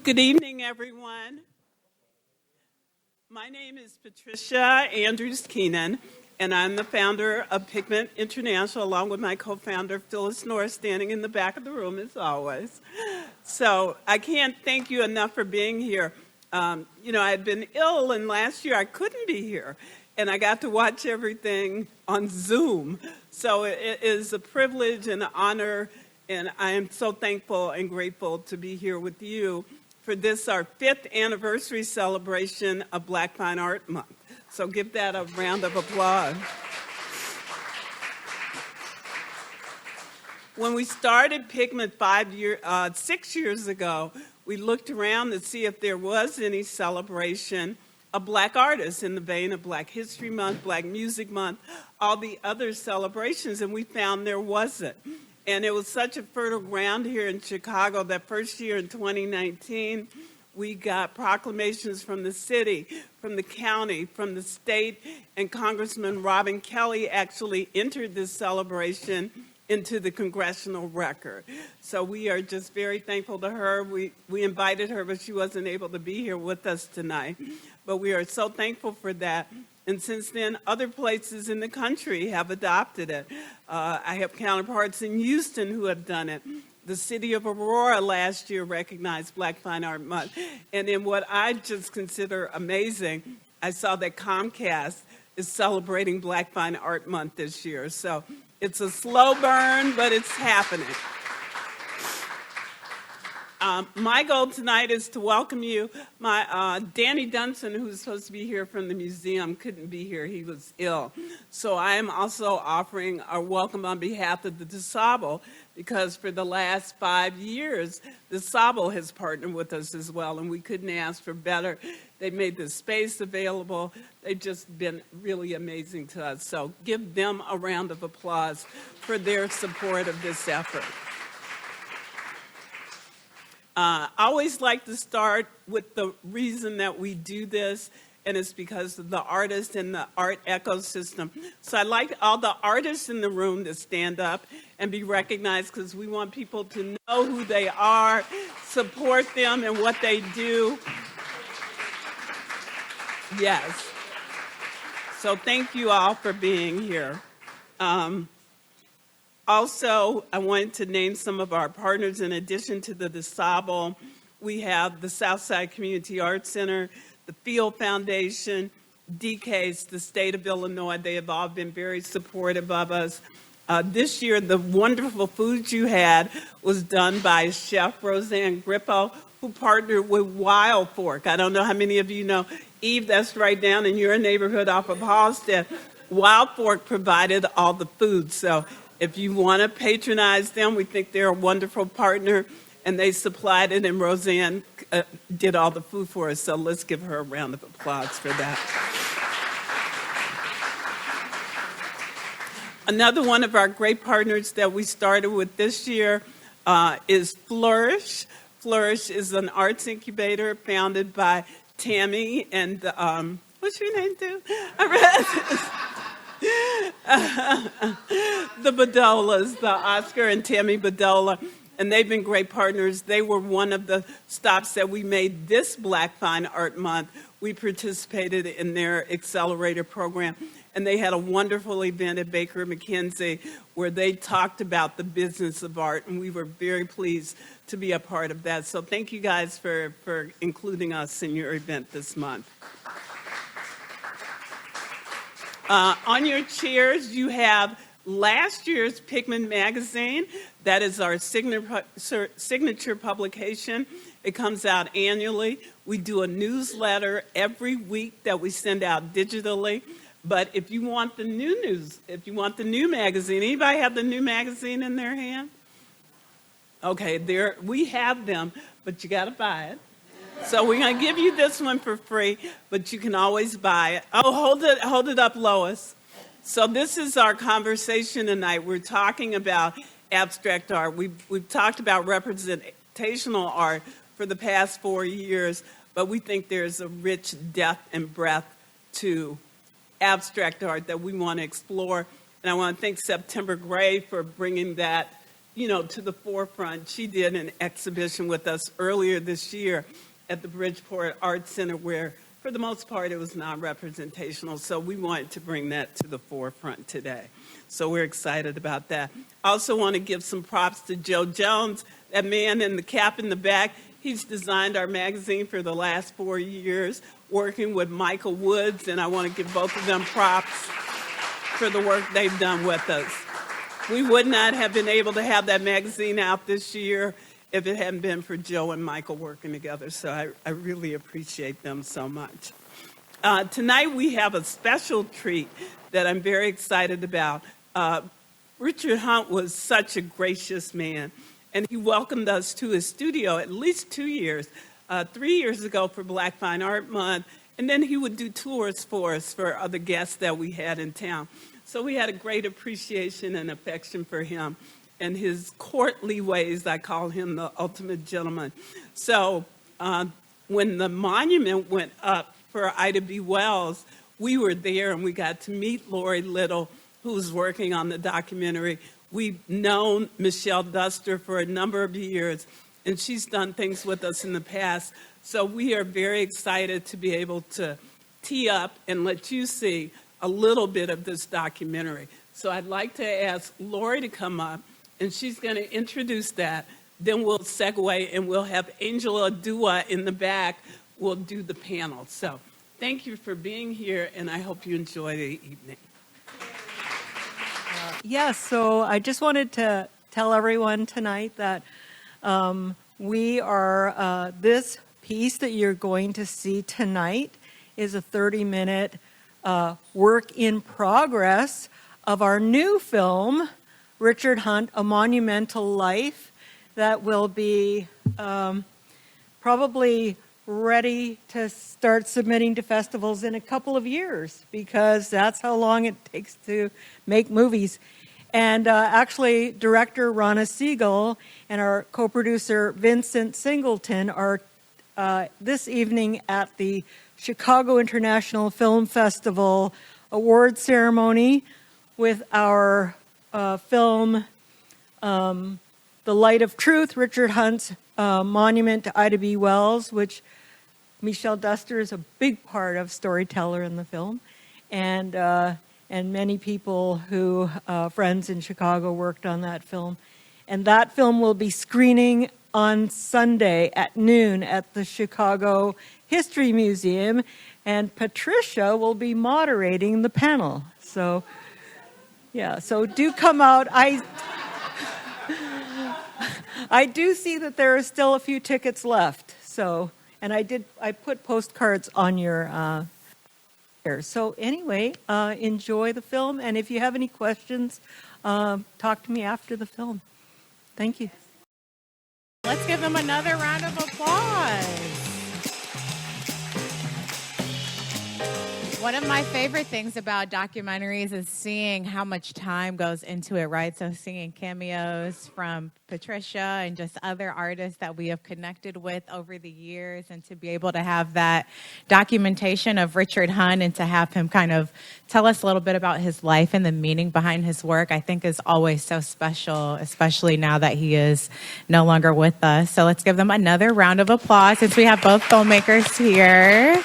Good evening, everyone. My name is Patricia Andrews-Keenan, and I'm the founder of Pigment International, along with my co-founder, Phyllis Norris, standing in the back of the room, as always. So I can't thank you enough for being here. I had been ill, and last year I couldn't be here, and I got to watch everything on Zoom. So it is a privilege and an honor, and I am so thankful and grateful to be here with you for this, our 5th anniversary celebration of Black Fine Art Month. So give that a round of applause. When we started Pigment 6 years ago, we looked around to see if there was any celebration of Black artists in the vein of Black History Month, Black Music Month, all the other celebrations, and we found there wasn't. And it was such a fertile ground here in Chicago that first year in 2019, we got proclamations from the city, from the county, from the state, and Congressman Robin Kelly actually entered this celebration into the congressional record. So we are just very thankful to her. We invited her, but she wasn't able to be here with us tonight. But we are so thankful for that. And since then, other places in the country have adopted it. I have counterparts in Houston who have done it. The city of Aurora last year recognized Black Fine Art Month. And in what I just consider amazing, I saw that Comcast is celebrating Black Fine Art Month this year. So it's a slow burn, but it's happening. My goal tonight is to welcome you. Danny Dunson, who's supposed to be here from the museum, couldn't be here. He was ill. So I am also offering our welcome on behalf of the DuSable, because for the last 5 years, DuSable has partnered with us as well, and we couldn't ask for better. They made the space available. They've just been really amazing to us. So give them a round of applause for their support of this effort. I always like to start with the reason that we do this, and it's because of the artists and the art ecosystem. So I'd like all the artists in the room to stand up and be recognized, because we want people to know who they are, support them and what they do. Yes. So thank you all for being here. Also, I wanted to name some of our partners. In addition to the DuSable, we have the Southside Community Arts Center, the Field Foundation, DCASE, the state of Illinois. They have all been very supportive of us. This year, the wonderful food you had was done by Chef Roseanne Grippo, who partnered with Wild Fork. I don't know how many of you know Eve, that's right down in your neighborhood off of Halstead. Wild Fork provided all the food. So if you want to patronize them, we think they're a wonderful partner, and they supplied it, and Roseanne did all the food for us. So let's give her a round of applause for that. Another one of our great partners that we started with this year is Flourish. Flourish is an arts incubator founded by Tammy and, what's your name, too? The Badolas, the Oscar and Tammy Badola, and they've been great partners. They were one of the stops that we made this Black Fine Art Month. We participated in their accelerator program, and they had a wonderful event at Baker McKenzie where they talked about the business of art, and we were very pleased to be a part of that. So thank you guys for including us in your event this month. On your chairs, you have last year's Pigment magazine. That is our signature publication. It comes out annually. We do a newsletter every week that we send out digitally. But if you want the new news, if you want the new magazine, anybody have the new magazine in their hand? Okay, we have them, but you got to buy it. So we're going to give you this one for free, but you can always buy it. Oh, hold it up, Lois. So this is our conversation tonight. We're talking about abstract art. We've talked about representational art for the past 4 years, but we think there's a rich depth and breadth to abstract art that we want to explore. And I want to thank September Gray for bringing that to the forefront. She did an exhibition with us earlier this year at the Bridgeport Arts Center where, for the most part, it was non-representational. So we wanted to bring that to the forefront today. So we're excited about that. I also want to give some props to Joe Jones, that man in the cap in the back. He's designed our magazine for the last 4 years, working with Michael Woods, and I want to give both of them props for the work they've done with us. We would not have been able to have that magazine out this year if it hadn't been for Joe and Michael working together, so I really appreciate them so much. Tonight we have a special treat that I'm very excited about. Richard Hunt was such a gracious man, and he welcomed us to his studio at least 2 years, 3 years ago for Black Fine Art Month, and then he would do tours for us for other guests that we had in town. So we had a great appreciation and affection for him and his courtly ways. I call him the ultimate gentleman. So when the monument went up for Ida B. Wells, we were there and we got to meet Lori Little, who was working on the documentary. We've known Michelle Duster for a number of years, and she's done things with us in the past. So we are very excited to be able to tee up and let you see a little bit of this documentary. So I'd like to ask Lori to come up, and she's going to introduce that. Then we'll segue, and we'll have Angela Dua in the back. We'll do the panel. So thank you for being here, and I hope you enjoy the evening. Yes, so I just wanted to tell everyone tonight that we are, this piece that you're going to see tonight is a 30-minute work in progress of our new film, Richard Hunt, A Monumental Life, that will be probably ready to start submitting to festivals in a couple of years, because that's how long it takes to make movies. And actually, director Rana Siegel and our co-producer Vincent Singleton are this evening at the Chicago International Film Festival award ceremony with our film, The Light of Truth, Richard Hunt's monument to Ida B. Wells, which Michelle Duster is a big part of, storyteller in the film, and many people who, friends in Chicago, worked on that film. And that film will be screening on Sunday at noon at the Chicago History Museum, and Patricia will be moderating the panel. So, yeah, so do come out. I do see that there are still a few tickets left. So, and I put postcards on your here. So anyway, enjoy the film, and if you have any questions, talk to me after the film. Thank you. Let's give them another round of applause. One of my favorite things about documentaries is seeing how much time goes into it, right? So seeing cameos from Patricia and just other artists that we have connected with over the years, and to be able to have that documentation of Richard Hunt and to have him kind of tell us a little bit about his life and the meaning behind his work, I think is always so special, especially now that he is no longer with us. So let's give them another round of applause since we have both filmmakers here.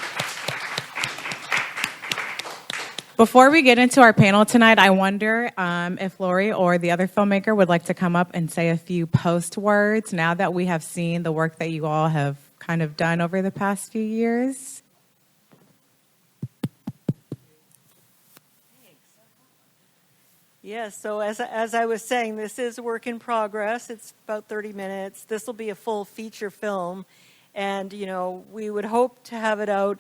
Before we get into our panel tonight, I wonder if Lori or the other filmmaker would like to come up and say a few post words now that we have seen the work that you all have kind of done over the past few years. Yes, so as I was saying, this is a work in progress. It's about 30 minutes. This will be a full feature film, and we would hope to have it out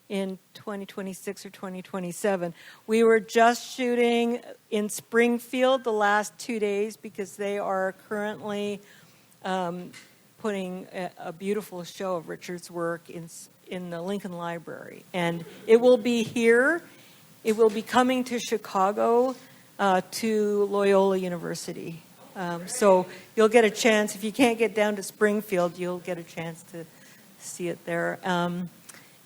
in 2026 or 2027. We were just shooting in Springfield the last 2 days because they are currently putting a beautiful show of Richard's work in the Lincoln Library. And it will be here. It will be coming to Chicago to Loyola University. So you'll get a chance, if you can't get down to Springfield, you'll get a chance to see it there.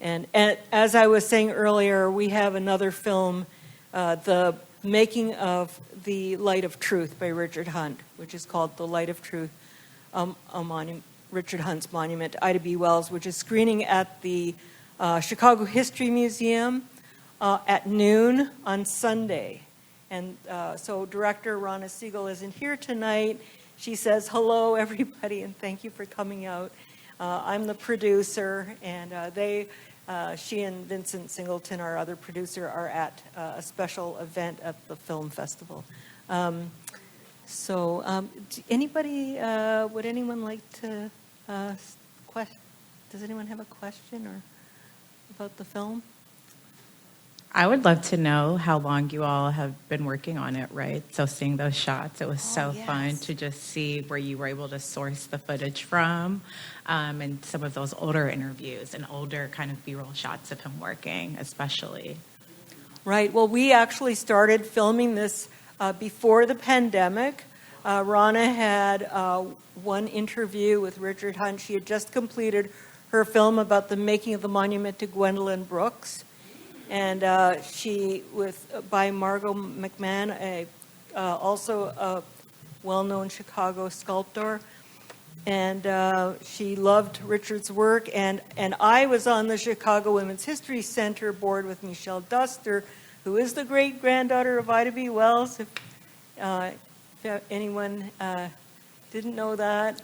And as I was saying earlier, we have another film, the making of The Light of Truth by Richard Hunt, which is called The Light of Truth, Richard Hunt's monument to Ida B. Wells, which is screening at the Chicago History Museum at noon on Sunday. And so director Ronna Siegel isn't here tonight. She says, hello, everybody, and thank you for coming out. I'm the producer, and she and Vincent Singleton, our other producer, are at a special event at the film festival. Anybody, would anyone like to, does anyone have a question or about the film? I would love to know how long you all have been working on it, right? So seeing those shots, it was fun to just see where you were able to source the footage from, and some of those older interviews and older kind of B-roll shots of him working, especially. Right. Well, we actually started filming this before the pandemic. Ronna had one interview with Richard Hunt. She had just completed her film about the making of the monument to Gwendolyn Brooks. And by Margot McMahon, also a well-known Chicago sculptor. And she loved Richard's work. And I was on the Chicago Women's History Center board with Michelle Duster, who is the great-granddaughter of Ida B. Wells, if anyone didn't know that.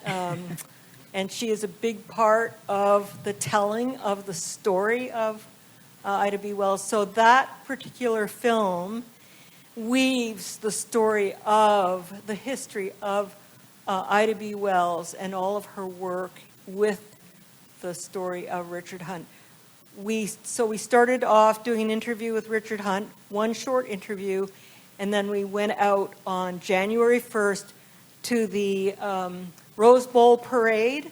And she is a big part of the telling of the story of Ida B. Wells. So that particular film weaves the story of the history of Ida B. Wells and all of her work with the story of Richard Hunt. So we started off doing an interview with Richard Hunt, one short interview, and then we went out on January 1st to the Rose Bowl Parade.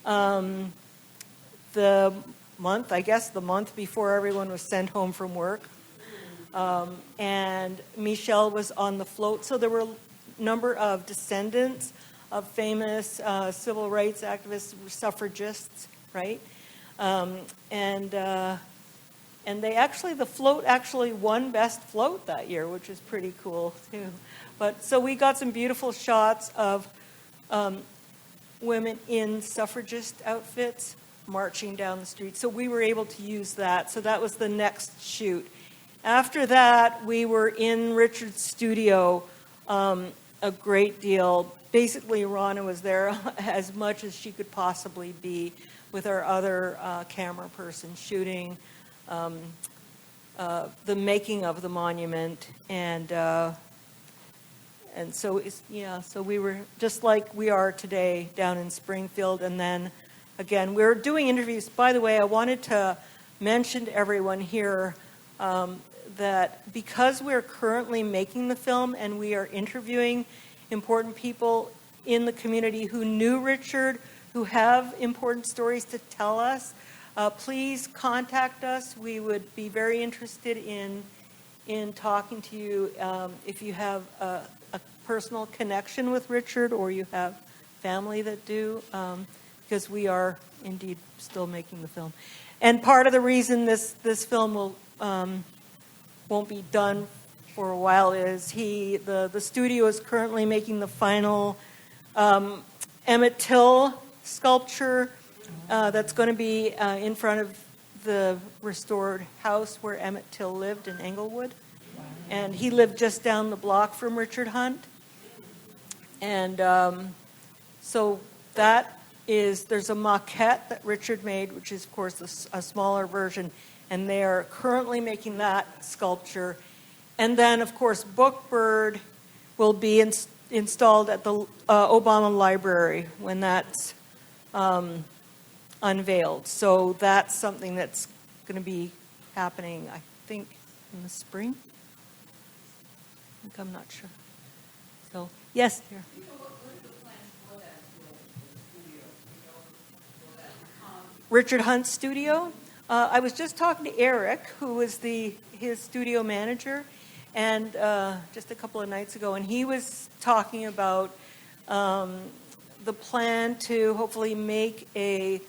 The month before everyone was sent home from work. And Michelle was on the float. So there were a number of descendants of famous civil rights activists, suffragists, right? And the float actually won Best Float that year, which is pretty cool too. But so we got some beautiful shots of women in suffragist outfits marching down the street. So we were able to use that. So that was the next shoot. After that, we were in Richard's studio a great deal. Basically, Ronna was there as much as she could possibly be with our other camera person shooting the making of the monument. And so, so we were just like we are today down in Springfield. And then again, we're doing interviews. By the way, I wanted to mention to everyone here that because we're currently making the film and we are interviewing important people in the community who knew Richard, who have important stories to tell us, please contact us. We would be very interested in talking to you if you have a personal connection with Richard or you have family that do. Because we are indeed still making the film. And part of the reason this film won't be done for a while is the studio is currently making the final Emmett Till sculpture that's going to be in front of the restored house where Emmett Till lived in Englewood. And he lived just down the block from Richard Hunt. And so there's a maquette that Richard made, which is, of course, a smaller version, and they are currently making that sculpture. And then, of course, Blackbird will be installed at the Obama Library when that's unveiled. So that's something that's going to be happening, I think, in the spring. I'm not sure. So, yes, dear. Richard Hunt's studio. I was just talking to Eric, who was his studio manager, and just a couple of nights ago, and he was talking about the plan to hopefully make a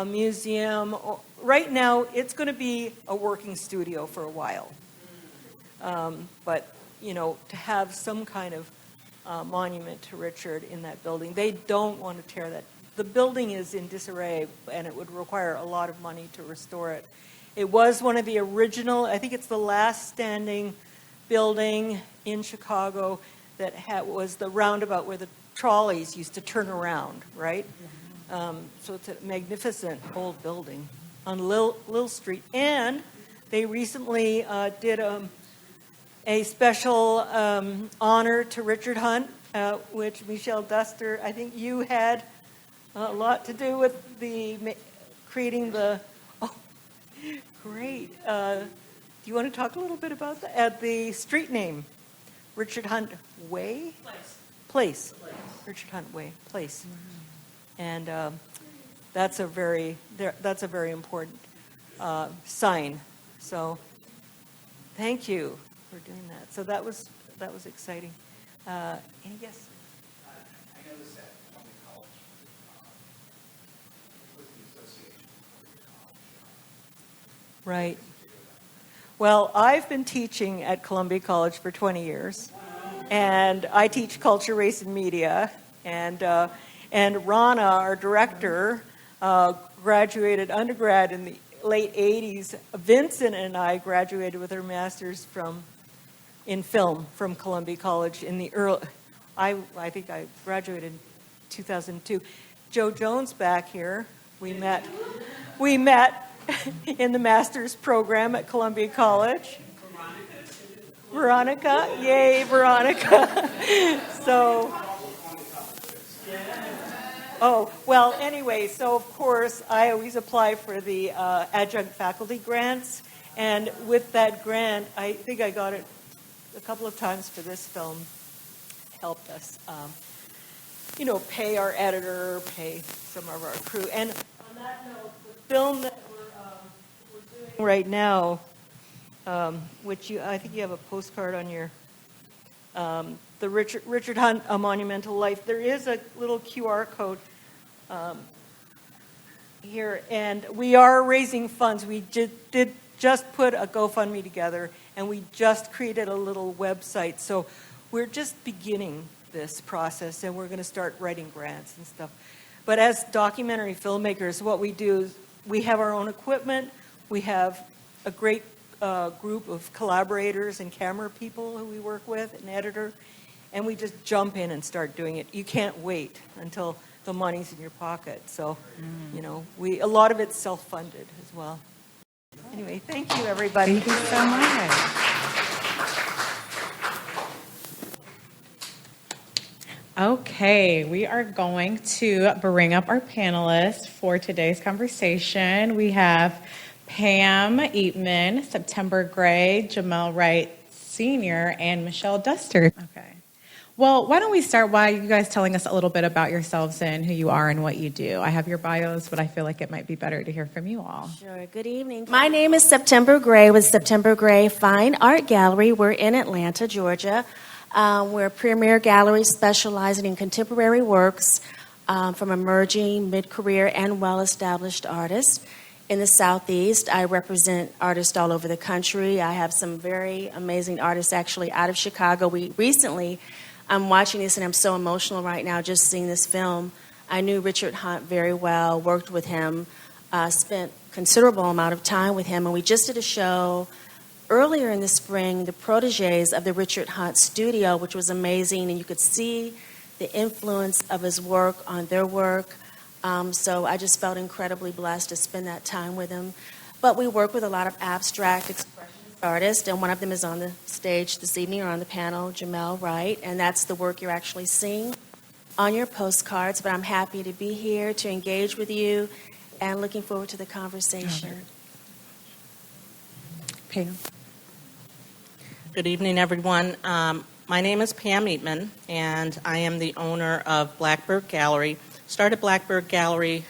museum. Right now, it's going to be a working studio for a while, but to have some kind of monument to Richard in that building. They don't want to tear that. The building is in disarray, and it would require a lot of money to restore it. It was one of the original, I think it's the last standing building in Chicago that was the roundabout where the trolleys used to turn around, right? So it's a magnificent old building on Lil Street. And they recently did a special honor to Richard Hunt, which Michelle Duster, I think you had a lot to do with creating the, oh, great. Do you want to talk a little bit about that? The street name, Richard Hunt Way? Place. Richard Hunt Way, Place. And that's a very important sign. So thank you for doing that. So that was exciting. Any guess? I noticed that Columbia College was the association with Columbia College. Right. Well, I've been teaching at Columbia College for 20 years, and I teach culture, race, and media. And Rana, our director, graduated undergrad in the late 80s. Vincent and I graduated with our masters in film from Columbia College in the early. I think I graduated in 2002. Joe Jones back here. We met in the master's program at Columbia College. Veronica, yay, Veronica. So, oh, well, anyway, so of course, I always apply for the adjunct faculty grants. And with that grant, I think I got it a couple of times for this film. Helped us, pay our editor, pay some of our crew. And on that note, the film that we're doing right now, which I think you have a postcard on your, the Richard Hunt, A Monumental Life. There is a little QR code here, and we are raising funds. We did just put a GoFundMe together, and we just created a little website. So we're just beginning this process, and we're going to start writing grants and stuff. But as documentary filmmakers, what we do is we have our own equipment. We have a great group of collaborators and camera people who we work with, an editor, and we just jump in and start doing it. You can't wait until the money's in your pocket. So, a lot of it's self-funded as well. Anyway, thank you, everybody. Thank you so much. Okay, we are going to bring up our panelists for today's conversation. We have Pam Eatman, September Gray, Jamele Wright Sr., and Michelle Duster. Okay. Well, why don't we start by you guys telling us a little bit about yourselves and who you are and what you do. I have your bios, but I feel like it might be better to hear from you all. Sure. Good evening. My name is September Gray with September Gray Fine Art Gallery. We're in Atlanta, Georgia. We're a premier gallery specializing in contemporary works from emerging, mid-career, and well-established artists. In the Southeast, I represent artists all over the country. I have some very amazing artists actually out of Chicago. I'm watching this and I'm so emotional right now just seeing this film. I knew Richard Hunt very well, worked with him, spent considerable amount of time with him, and we just did a show earlier in the spring, the proteges of the Richard Hunt studio, which was amazing, and you could see the influence of his work on their work. So I just felt incredibly blessed to spend that time with him. But we work with a lot of abstract expressionist artists, and one of them is on the stage this evening or on the panel, Jamele Wright, and that's the work you're actually seeing on your postcards. But I'm happy to be here to engage with you and looking forward to the conversation. Pam. Good evening, everyone. My name is Pam Eatman, and I am the owner of Blackbird Gallery. Started Blackbird Gallery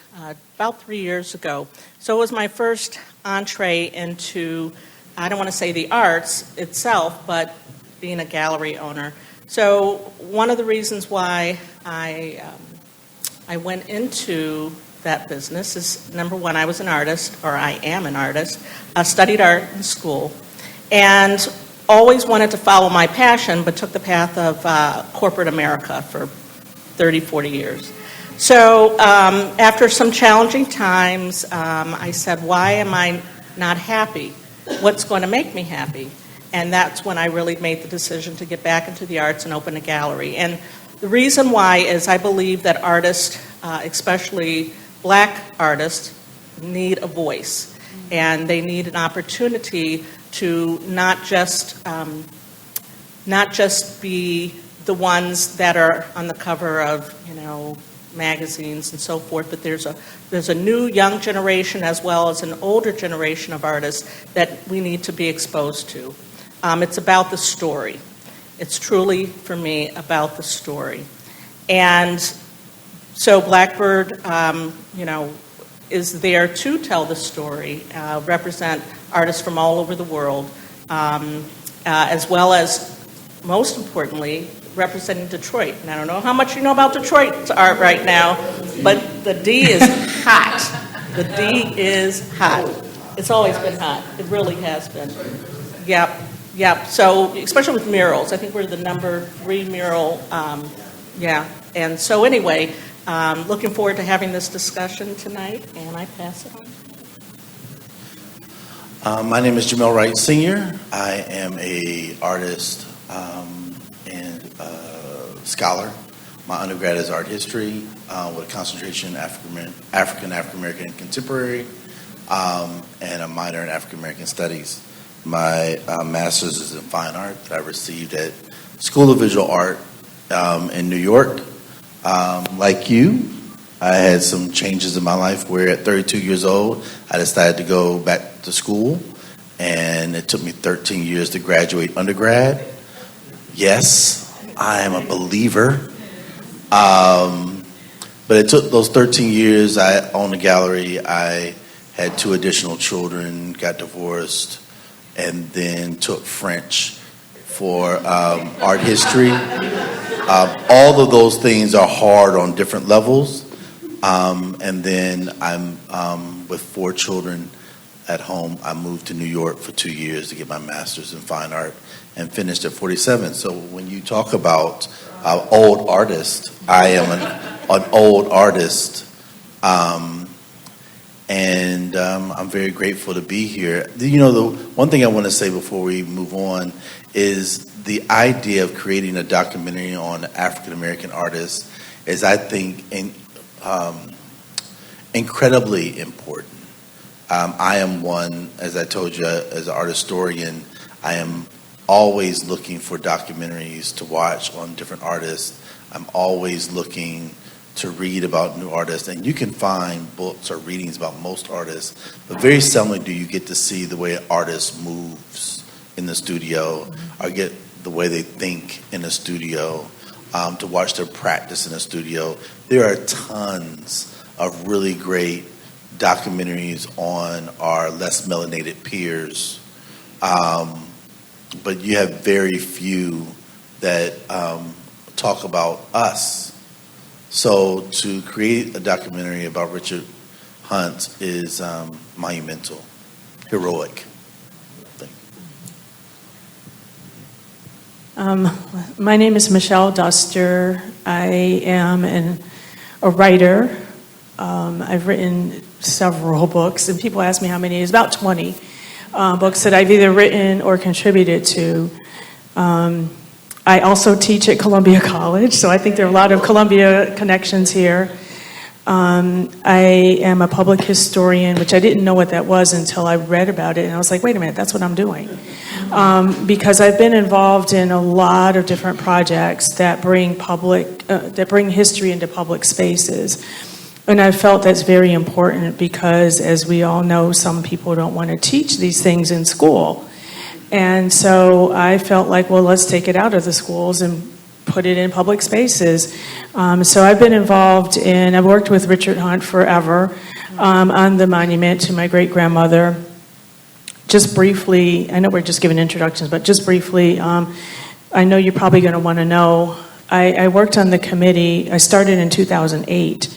about 3 years ago. So it was my first entree into, I don't want to say the arts itself, but being a gallery owner. So one of the reasons why I went into that business is, number one, I am an artist. I studied art in school. And always wanted to follow my passion, but took the path of corporate America for 30, 40 years. So after some challenging times, I said, why am I not happy? What's going to make me happy? And that's when I really made the decision to get back into the arts and open a gallery. And the reason why is I believe that artists, especially black artists, need a voice. And they need an opportunity to not just be the ones that are on the cover of, magazines and so forth, but there's a new young generation as well as an older generation of artists that we need to be exposed to. It's about the story. It's truly, for me, about the story. And so Blackbird, is there to tell the story, represent artists from all over the world, as well as, most importantly, representing Detroit. And I don't know how much you know about Detroit's art right now, but the D is hot. The D is hot. It's always been hot. It really has been. Yep. So, especially with murals. I think we're the number 3 mural. And so anyway, looking forward to having this discussion tonight, and I pass it on. My name is Jamele Wright Sr. I am an artist and scholar. My undergrad is art history with a concentration in African American contemporary, and a minor in African American studies. My master's is in fine art that I received at School of Visual Art in New York. Like you, I had some changes in my life where at 32 years old, I decided to go back to school, and it took me 13 years to graduate undergrad. Yes, I am a believer. But it took those 13 years. I owned a gallery. I had 2 additional children, got divorced, and then took French for art history. All of those things are hard on different levels. And then I'm with 4 children at home. I moved to New York for 2 years to get my master's in fine art and finished at 47. So when you talk about old artist, I am an old artist. And I'm very grateful to be here. The one thing I want to say before we move on is the idea of creating a documentary on African American artists is, I think, incredibly important. I am one, as I told you, as an art historian, I am always looking for documentaries to watch on different artists. I'm always looking to read about new artists, and you can find books or readings about most artists, but very seldomly do you get to see the way an artist moves in the studio or get the way they think in the studio, to watch their practice in the studio. There are tons of really great documentaries on our less melanated peers, but you have very few that talk about us. So to create a documentary about Richard Hunt is monumental, heroic. My name is Michelle Duster. I am a writer. I've written several books, and people ask me how many. It's about 20 books that I've either written or contributed to. I also teach at Columbia College, so I think there are a lot of Columbia connections here. I am a public historian, which I didn't know what that was until I read about it, and I was like, wait a minute, that's what I'm doing. Because I've been involved in a lot of different projects that bring history into public spaces. And I felt that's very important because, as we all know, some people don't want to teach these things in school. And so I felt like, well, let's take it out of the schools and put it in public spaces. So I've been involved I've worked with Richard Hunt forever on the monument to my great-grandmother. Just briefly, I know we're just giving introductions, but just briefly, I know you're probably going to want to know, I worked on the committee. I started in 2008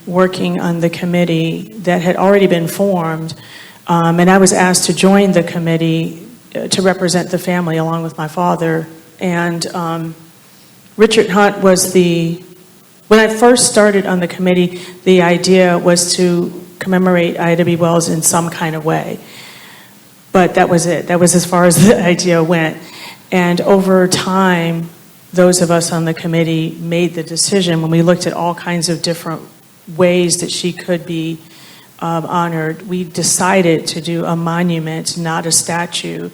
working on the committee that had already been formed, and I was asked to join the committee to represent the family along with my father. And Richard Hunt was when I first started on the committee, the idea was to commemorate Ida B. Wells in some kind of way. But that was it. That was as far as the idea went. And over time, those of us on the committee made the decision when we looked at all kinds of different ways that she could be honored. We decided to do a monument, not a statue.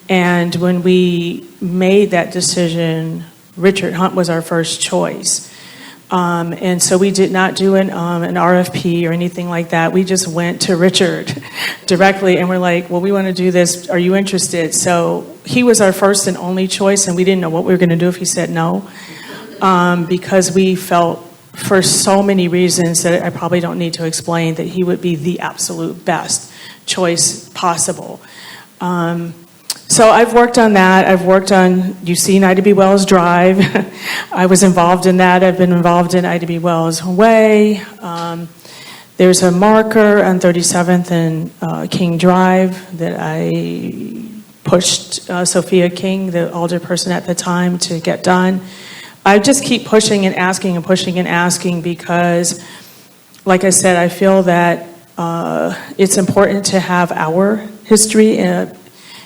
And when we made that decision, Richard Hunt was our first choice. And so we did not do an RFP or anything like that. We just went to Richard directly and we're like, well, we want to do this. Are you interested? So he was our first and only choice, and we didn't know what we were going to do if he said no, because we felt for so many reasons that I probably don't need to explain that he would be the absolute best choice possible. So I've worked on that. I've worked on, you've seen Ida B. Wells Drive. I was involved in that. I've been involved in Ida B. Wells Way. There's a marker on 37th and King Drive that I pushed Sophia King, the alderperson at the time, to get done. I just keep pushing and asking and pushing and asking because, like I said, I feel that it's important to have our history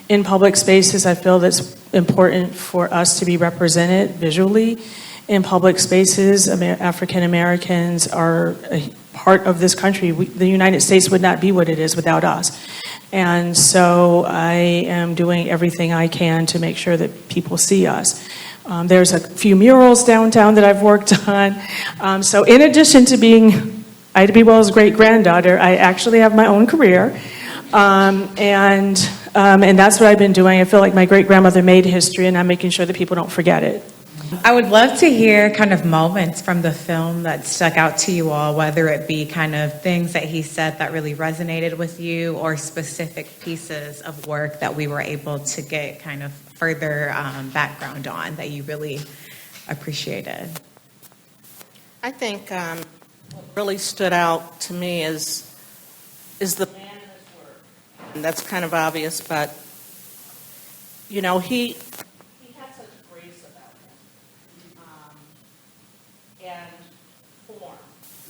in public spaces. I feel that's important for us to be represented visually in public spaces. African Americans are a part of this country. The United States would not be what it is without us. And so I am doing everything I can to make sure that people see us. There's a few murals downtown that I've worked on. So in addition to being Ida B. Wells' great-granddaughter, I actually have my own career. And that's what I've been doing. I feel like my great-grandmother made history, and I'm making sure that people don't forget it. I would love to hear kind of moments from the film that stuck out to you all, whether it be kind of things that he said that really resonated with you or specific pieces of work that we were able to get kind of further background on that you really appreciated. I think what really stood out to me is the man in his work. And that's kind of obvious, but, you know, he had such grace about him. And form.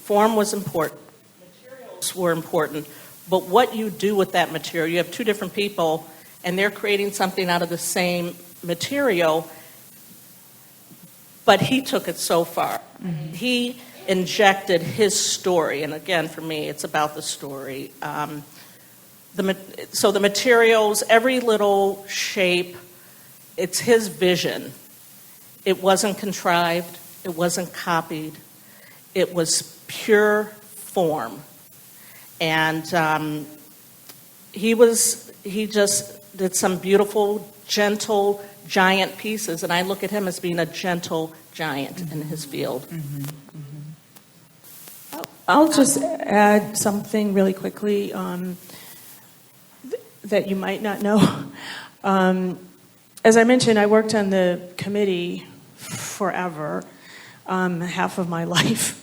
Form was important. Materials were important. But what you do with that material, you have two different people, and they're creating something out of the same material, but he took it so far. Mm-hmm. He injected his story, and again, for me, it's about the story. So the materials, every little shape, it's his vision. It wasn't contrived. It wasn't copied. It was pure form. And he just did some beautiful, gentle, giant pieces, and I look at him as being a gentle giant in his field. Mm-hmm. Mm-hmm. I'll just add something really quickly that you might not know. As I mentioned, I worked on the committee forever, half of my life.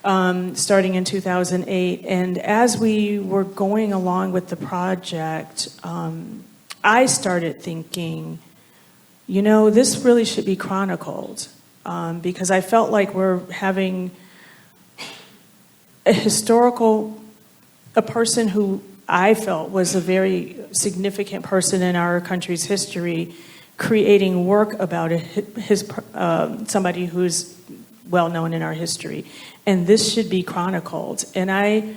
Starting in 2008. And as we were going along with the project, I started thinking, you know, this really should be chronicled, because I felt like we're having a person who I felt was a very significant person in our country's history, creating work about somebody who's well known in our history, and this should be chronicled. And I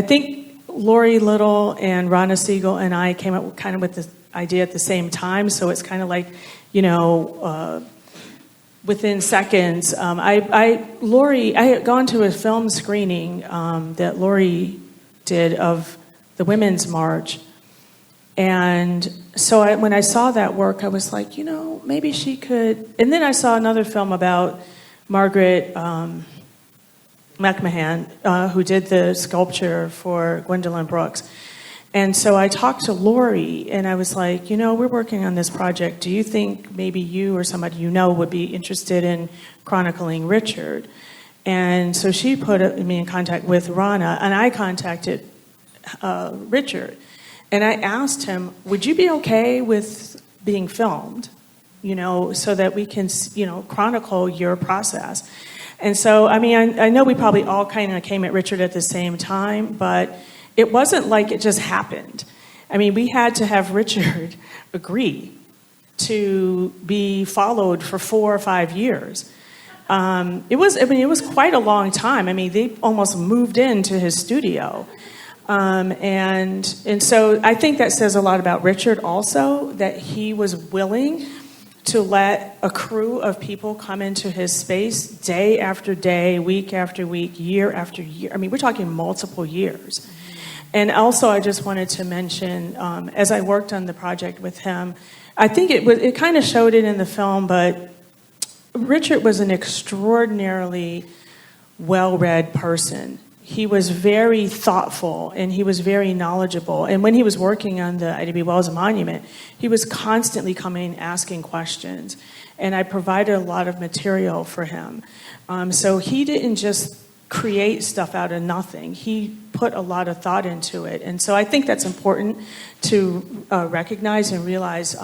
think Lori Little and Rana Siegel and I came up kind of with this idea at the same time. So it's kind of like, you know, within seconds. I had gone to a film screening that Lori did of the Women's March. And so when I saw that work, I was like, you know, maybe she could. And then I saw another film about Margaret McMahon, who did the sculpture for Gwendolyn Brooks. And so I talked to Lori, and I was like, you know, we're working on this project. Do you think maybe you or somebody you know would be interested in chronicling Richard? And so she put me in contact with Rana, and I contacted Richard. And I asked him, would you be okay with being filmed, so that we can, chronicle your process? And so, I mean, I know we probably all kind of came at Richard at the same time, but it wasn't like it just happened. I mean, we had to have Richard agree to be followed for 4 or 5 years. It was quite a long time. I mean, they almost moved into his studio. And so I think that says a lot about Richard also, that he was willing to let a crew of people come into his space day after day, week after week, year after year. I mean, we're talking multiple years. And also, I just wanted to mention, as I worked on the project with him, I think it kind of showed it in the film, but Richard was an extraordinarily well-read person. He was very thoughtful, and he was very knowledgeable. And when he was working on the Ida B. Wells Monument, he was constantly coming, asking questions. And I provided a lot of material for him. So he didn't just create stuff out of nothing. He put a lot of thought into it. And so I think that's important to recognize and realize,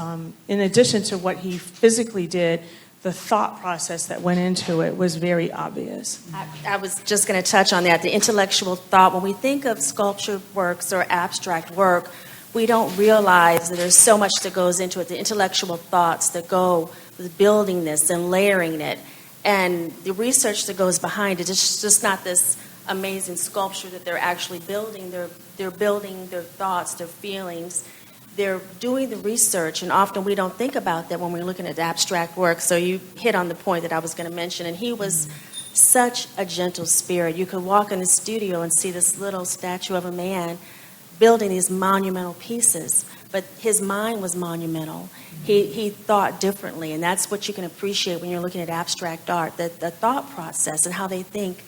in addition to what he physically did, the thought process that went into it was very obvious. I was just going to touch on that, the intellectual thought. When we think of sculpture works or abstract work, we don't realize that there's so much that goes into it, the intellectual thoughts that go with building this and layering it, and the research that goes behind it. It's just not this amazing sculpture that they're actually building. They're building their thoughts, their feelings. They're doing the research, and often we don't think about that when we're looking at abstract work. So you hit on the point that I was going to mention, and he was such a gentle spirit. You could walk in the studio and see this little statue of a man building these monumental pieces, but his mind was monumental. He thought differently, and that's what you can appreciate when you're looking at abstract art, the thought process and how they think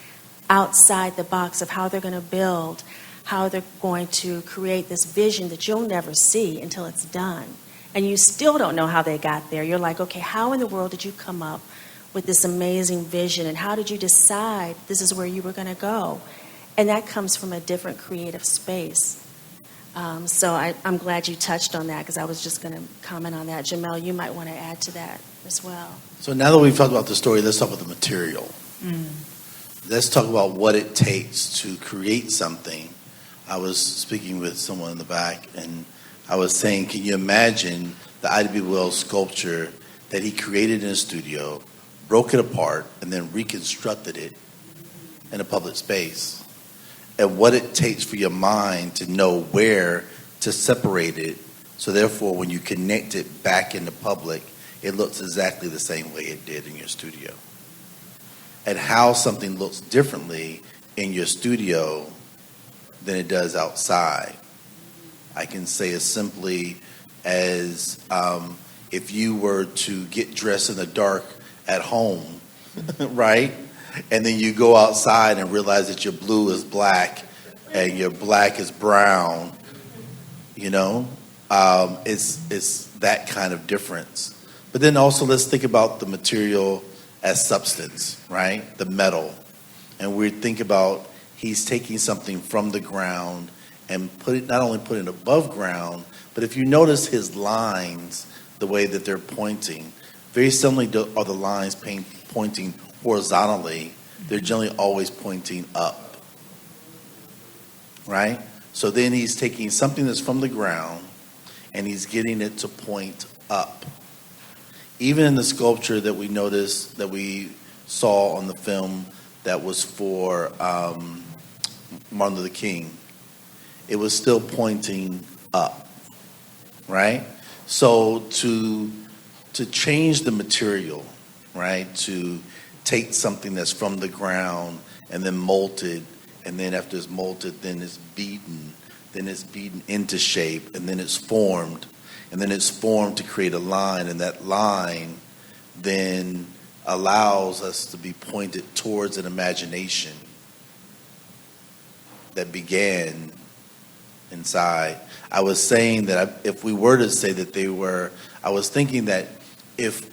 outside the box of how they're going to build, how they're going to create this vision that you'll never see until it's done. And you still don't know how they got there. You're like, okay, how in the world did you come up with this amazing vision? And how did you decide this is where you were going to go? And that comes from a different creative space. So I'm glad you touched on that, because I was just going to comment on that. Jamele, you might want to add to that as well. So now that we've talked about the story, let's talk about the material. Let's talk about what it takes to create something. I was speaking with someone in the back, and I was saying, can you imagine the Ida B. Wells sculpture that he created in a studio, broke it apart, and then reconstructed it in a public space? And what it takes for your mind to know where to separate it, so therefore when you connect it back in the public, it looks exactly the same way it did in your studio. And how something looks differently in your studio than it does outside. I can say as simply as if you were to get dressed in the dark at home, right? And then you go outside and realize that your blue is black and your black is brown, it's that kind of difference. But then also let's think about the material as substance, right? The metal. And we think about he's taking something from the ground and not only putting it above ground, but if you notice his lines, the way that they're pointing, very similarly are the lines pointing horizontally. They're generally always pointing up, right? So then he's taking something that's from the ground and he's getting it to point up. Even in the sculpture that we noticed, that we saw on the film that was for Martin Luther King, it was still pointing up, right? So to change the material, right, to take something that's from the ground and then molted, and then after it's molted, then it's beaten into shape, and then it's formed, to create a line, and that line then allows us to be pointed towards an imagination that began inside. I was saying that if we were to say that I was thinking that if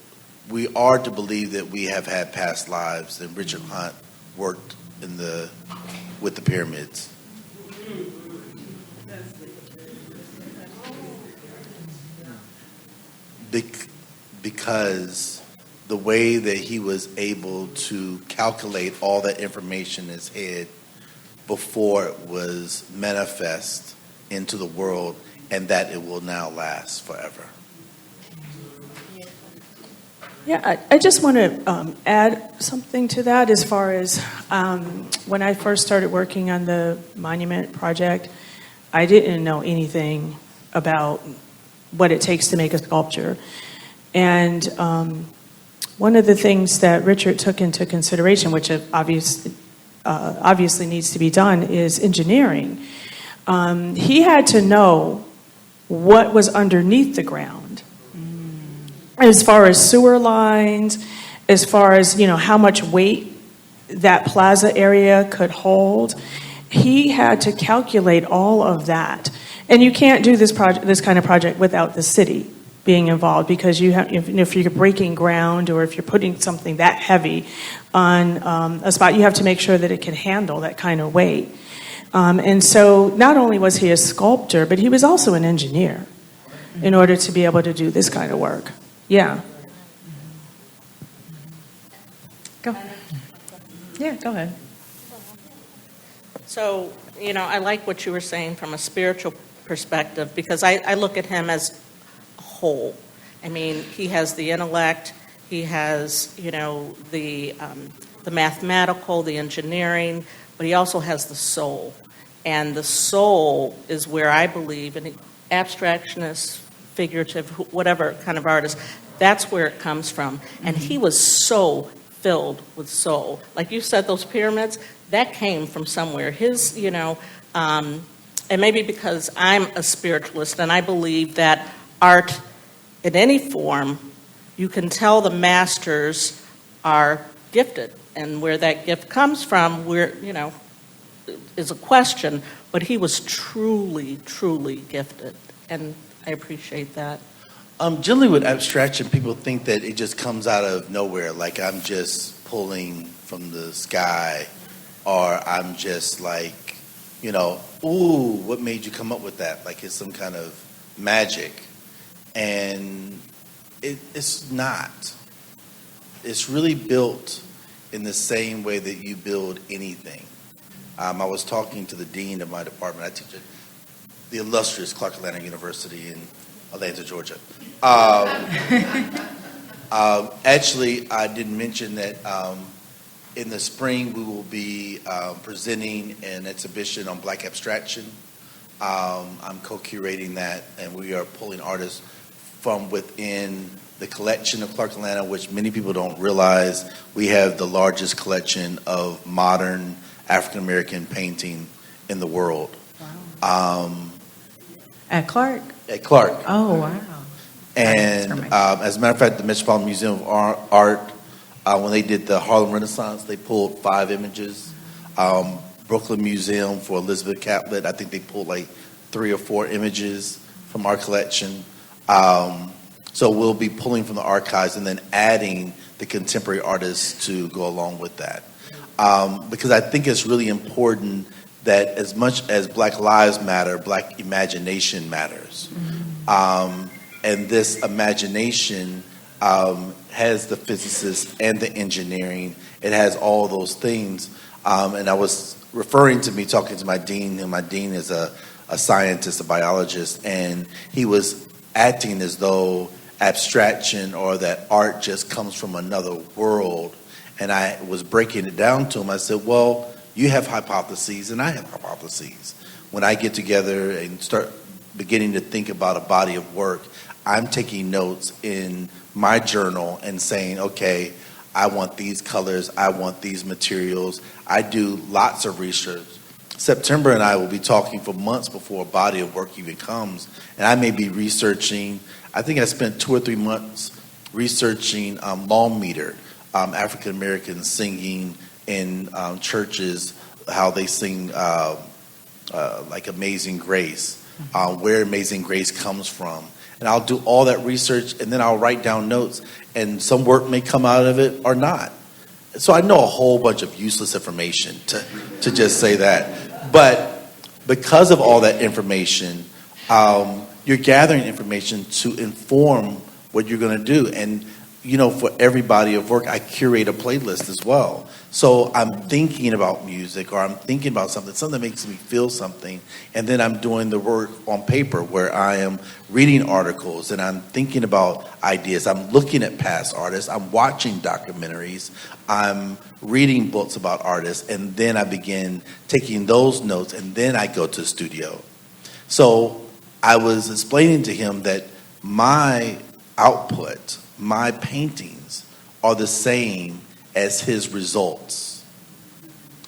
we are to believe that we have had past lives, then Richard Hunt worked with the pyramids. because the way that he was able to calculate all that information in his head before it was manifest into the world, and that it will now last forever. Yeah, I just want to add something to that as far as when I first started working on the monument project, I didn't know anything about what it takes to make a sculpture. And one of the things that Richard took into consideration, which obviously needs to be done, is engineering. He had to know what was underneath the ground, as far as sewer lines, as far as how much weight that plaza area could hold. He had to calculate all of that, and you can't do this kind of project without the city being involved, because if you're breaking ground or if you're putting something that heavy on a spot, you have to make sure that it can handle that kind of weight. And so not only was he a sculptor, but he was also an engineer in order to be able to do this kind of work. Yeah. Go. Yeah, go ahead. So, I like what you were saying from a spiritual perspective, because I look at him as a whole. I mean, he has the intellect, he has, the mathematical, the engineering, but he also has the soul. And the soul is where I believe, in abstractionist, figurative, whatever kind of artist, that's where it comes from. And he was so filled with soul. Like you said, those pyramids, that came from somewhere. His, and maybe because I'm a spiritualist and I believe that art in any form, you can tell the masters are gifted. And where that gift comes from, is a question, but he was truly, truly gifted. And I appreciate that. Generally with abstraction, people think that it just comes out of nowhere, like I'm just pulling from the sky, or I'm just like, ooh, what made you come up with that? Like it's some kind of magic. And it's not. It's really built in the same way that you build anything. I was talking to the dean of my department. I teach at the illustrious Clark Atlanta University in Atlanta, Georgia. Actually, I didn't mention that in the spring we will be presenting an exhibition on Black abstraction. I'm co-curating that, and we are pulling artists from within the collection of Clark Atlanta, which many people don't realize. We have the largest collection of modern African American painting in the world. Wow. At Clark? At Clark. Oh, wow. And as a matter of fact, the Metropolitan Museum of Art, when they did the Harlem Renaissance, they pulled 5 images. Brooklyn Museum for Elizabeth Catlett, I think they pulled like 3 or 4 images from our collection. So we'll be pulling from the archives and then adding the contemporary artists to go along with that. Because I think it's really important that as much as Black lives matter, Black imagination matters. And this imagination has the physicists and the engineering. It has all those things. And I was referring to me talking to my dean, and my dean is a scientist, a biologist, and he was acting as though abstraction or that art just comes from another world. And I was breaking it down to him. I said, well, you have hypotheses and I have hypotheses. When I get together and start beginning to think about a body of work, I'm taking notes in my journal and saying, okay, I want these colors, I want these materials. I do lots of research. September and I will be talking for months before a body of work even comes. And I may be researching, I think I spent 2 or 3 months researching long meter, African Americans singing in churches, how they sing like Amazing Grace, where Amazing Grace comes from. And I'll do all that research, and then I'll write down notes, and some work may come out of it or not. So I know a whole bunch of useless information, to just say that. But because of all that information, you're gathering information to inform what you're going to do. And, you know, for every body of work, I curate a playlist as well. So I'm thinking about music, or I'm thinking about something that makes me feel something, and then I'm doing the work on paper where I am reading articles and I'm thinking about ideas. I'm looking at past artists. I'm watching documentaries. I'm reading books about artists, and then I begin taking those notes, and then I go to the studio. So I was explaining to him that my output, my paintings, are the same as his results.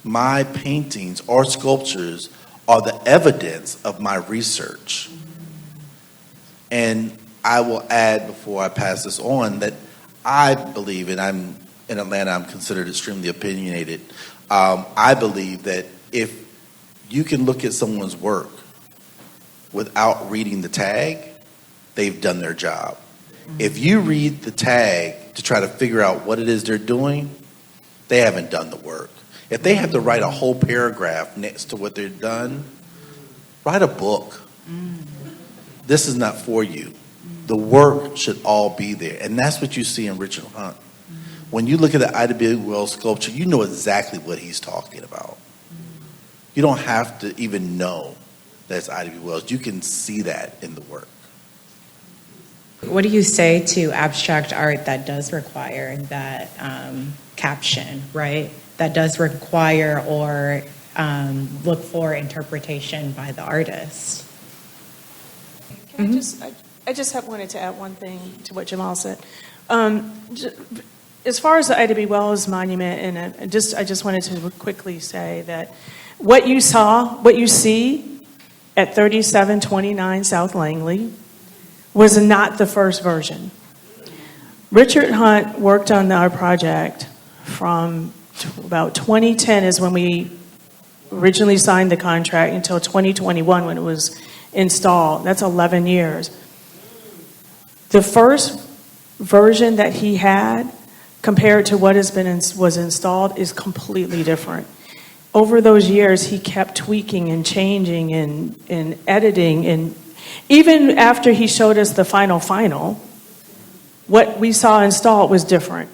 My paintings or sculptures are the evidence of my research. And I will add, before I pass this on, that I believe, and I'm in Atlanta, I'm considered extremely opinionated. I believe that if you can look at someone's work without reading the tag, they've done their job. If you read the tag to try to figure out what it is they're doing, they haven't done the work. If they have to write a whole paragraph next to what they've done, write a book. This is not for you. The work should all be there. And that's what you see in Richard Hunt. When you look at the Ida B. Wells sculpture, you know exactly what he's talking about. You don't have to even know that's Ida B. Wells. You can see that in the work. What do you say to abstract art that does require that caption, right? That does require or look for interpretation by the artist? I just wanted to add one thing to what Jamele said. As far as the Ida B. Wells monument, and I just wanted to quickly say that what you see at 3729 South Langley was not the first version. Richard Hunt worked on our project from about 2010 is when we originally signed the contract until 2021 when it was installed. That's 11 years. The first version that he had compared to what was installed is completely different. Over those years, he kept tweaking and changing and editing, and even after he showed us the final, what we saw installed was different.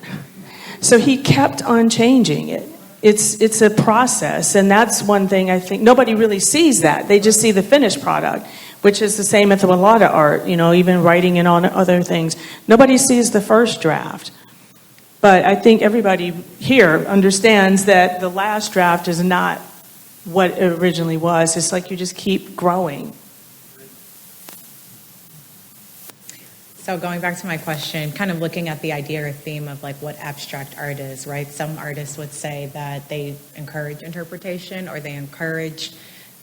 So he kept on changing it. It's a process, and that's one thing I think nobody really sees that. They just see the finished product, which is the same with a lot of art, even writing and on other things. Nobody sees the first draft. But I think everybody here understands that the last draft is not what it originally was. It's like you just keep growing. So going back to my question, kind of looking at the idea or theme of like what abstract art is, right? Some artists would say that they encourage interpretation, or they encourage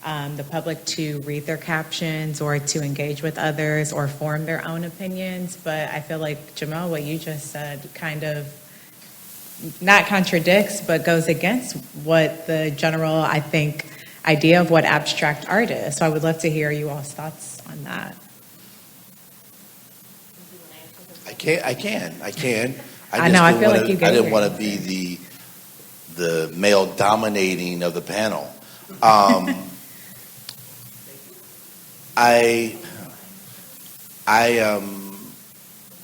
the public to read their captions or to engage with others or form their own opinions. But I feel like, Jamele, what you just said kind of not contradicts, but goes against what the general, I think, idea of what abstract art is. So I would love to hear you all's thoughts on that. I can. I know, I feel like you I didn't want to be the male dominating of the panel.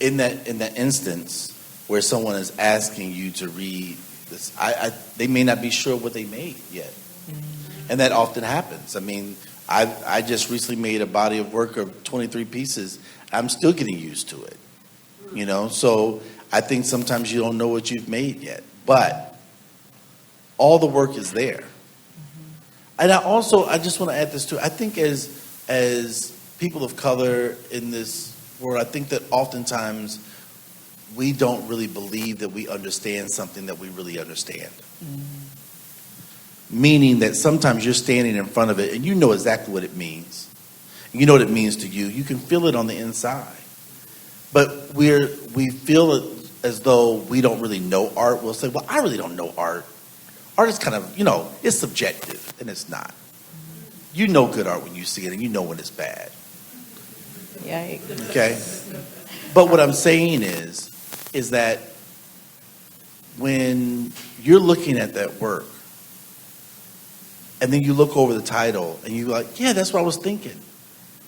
In that instance where someone is asking you to read this, they may not be sure what they made yet, and that often happens. I mean, I just recently made a body of work of 23 pieces. I'm still getting used to it, So I think sometimes you don't know what you've made yet, but all the work is there. And I just want to add this too. I think as people of color in this world, I think that oftentimes we don't really believe that we understand something that we really understand. Meaning that sometimes you're standing in front of it and you know exactly what it means. You know what it means to you. You can feel it on the inside. But we feel it as though we don't really know art. We'll say, well, I really don't know art. Art is kind of, it's subjective, and it's not. You know good art when you see it, and you know when it's bad. Yikes. Okay? But what I'm saying is that when you're looking at that work, and then you look over the title, and you're like, yeah, that's what I was thinking.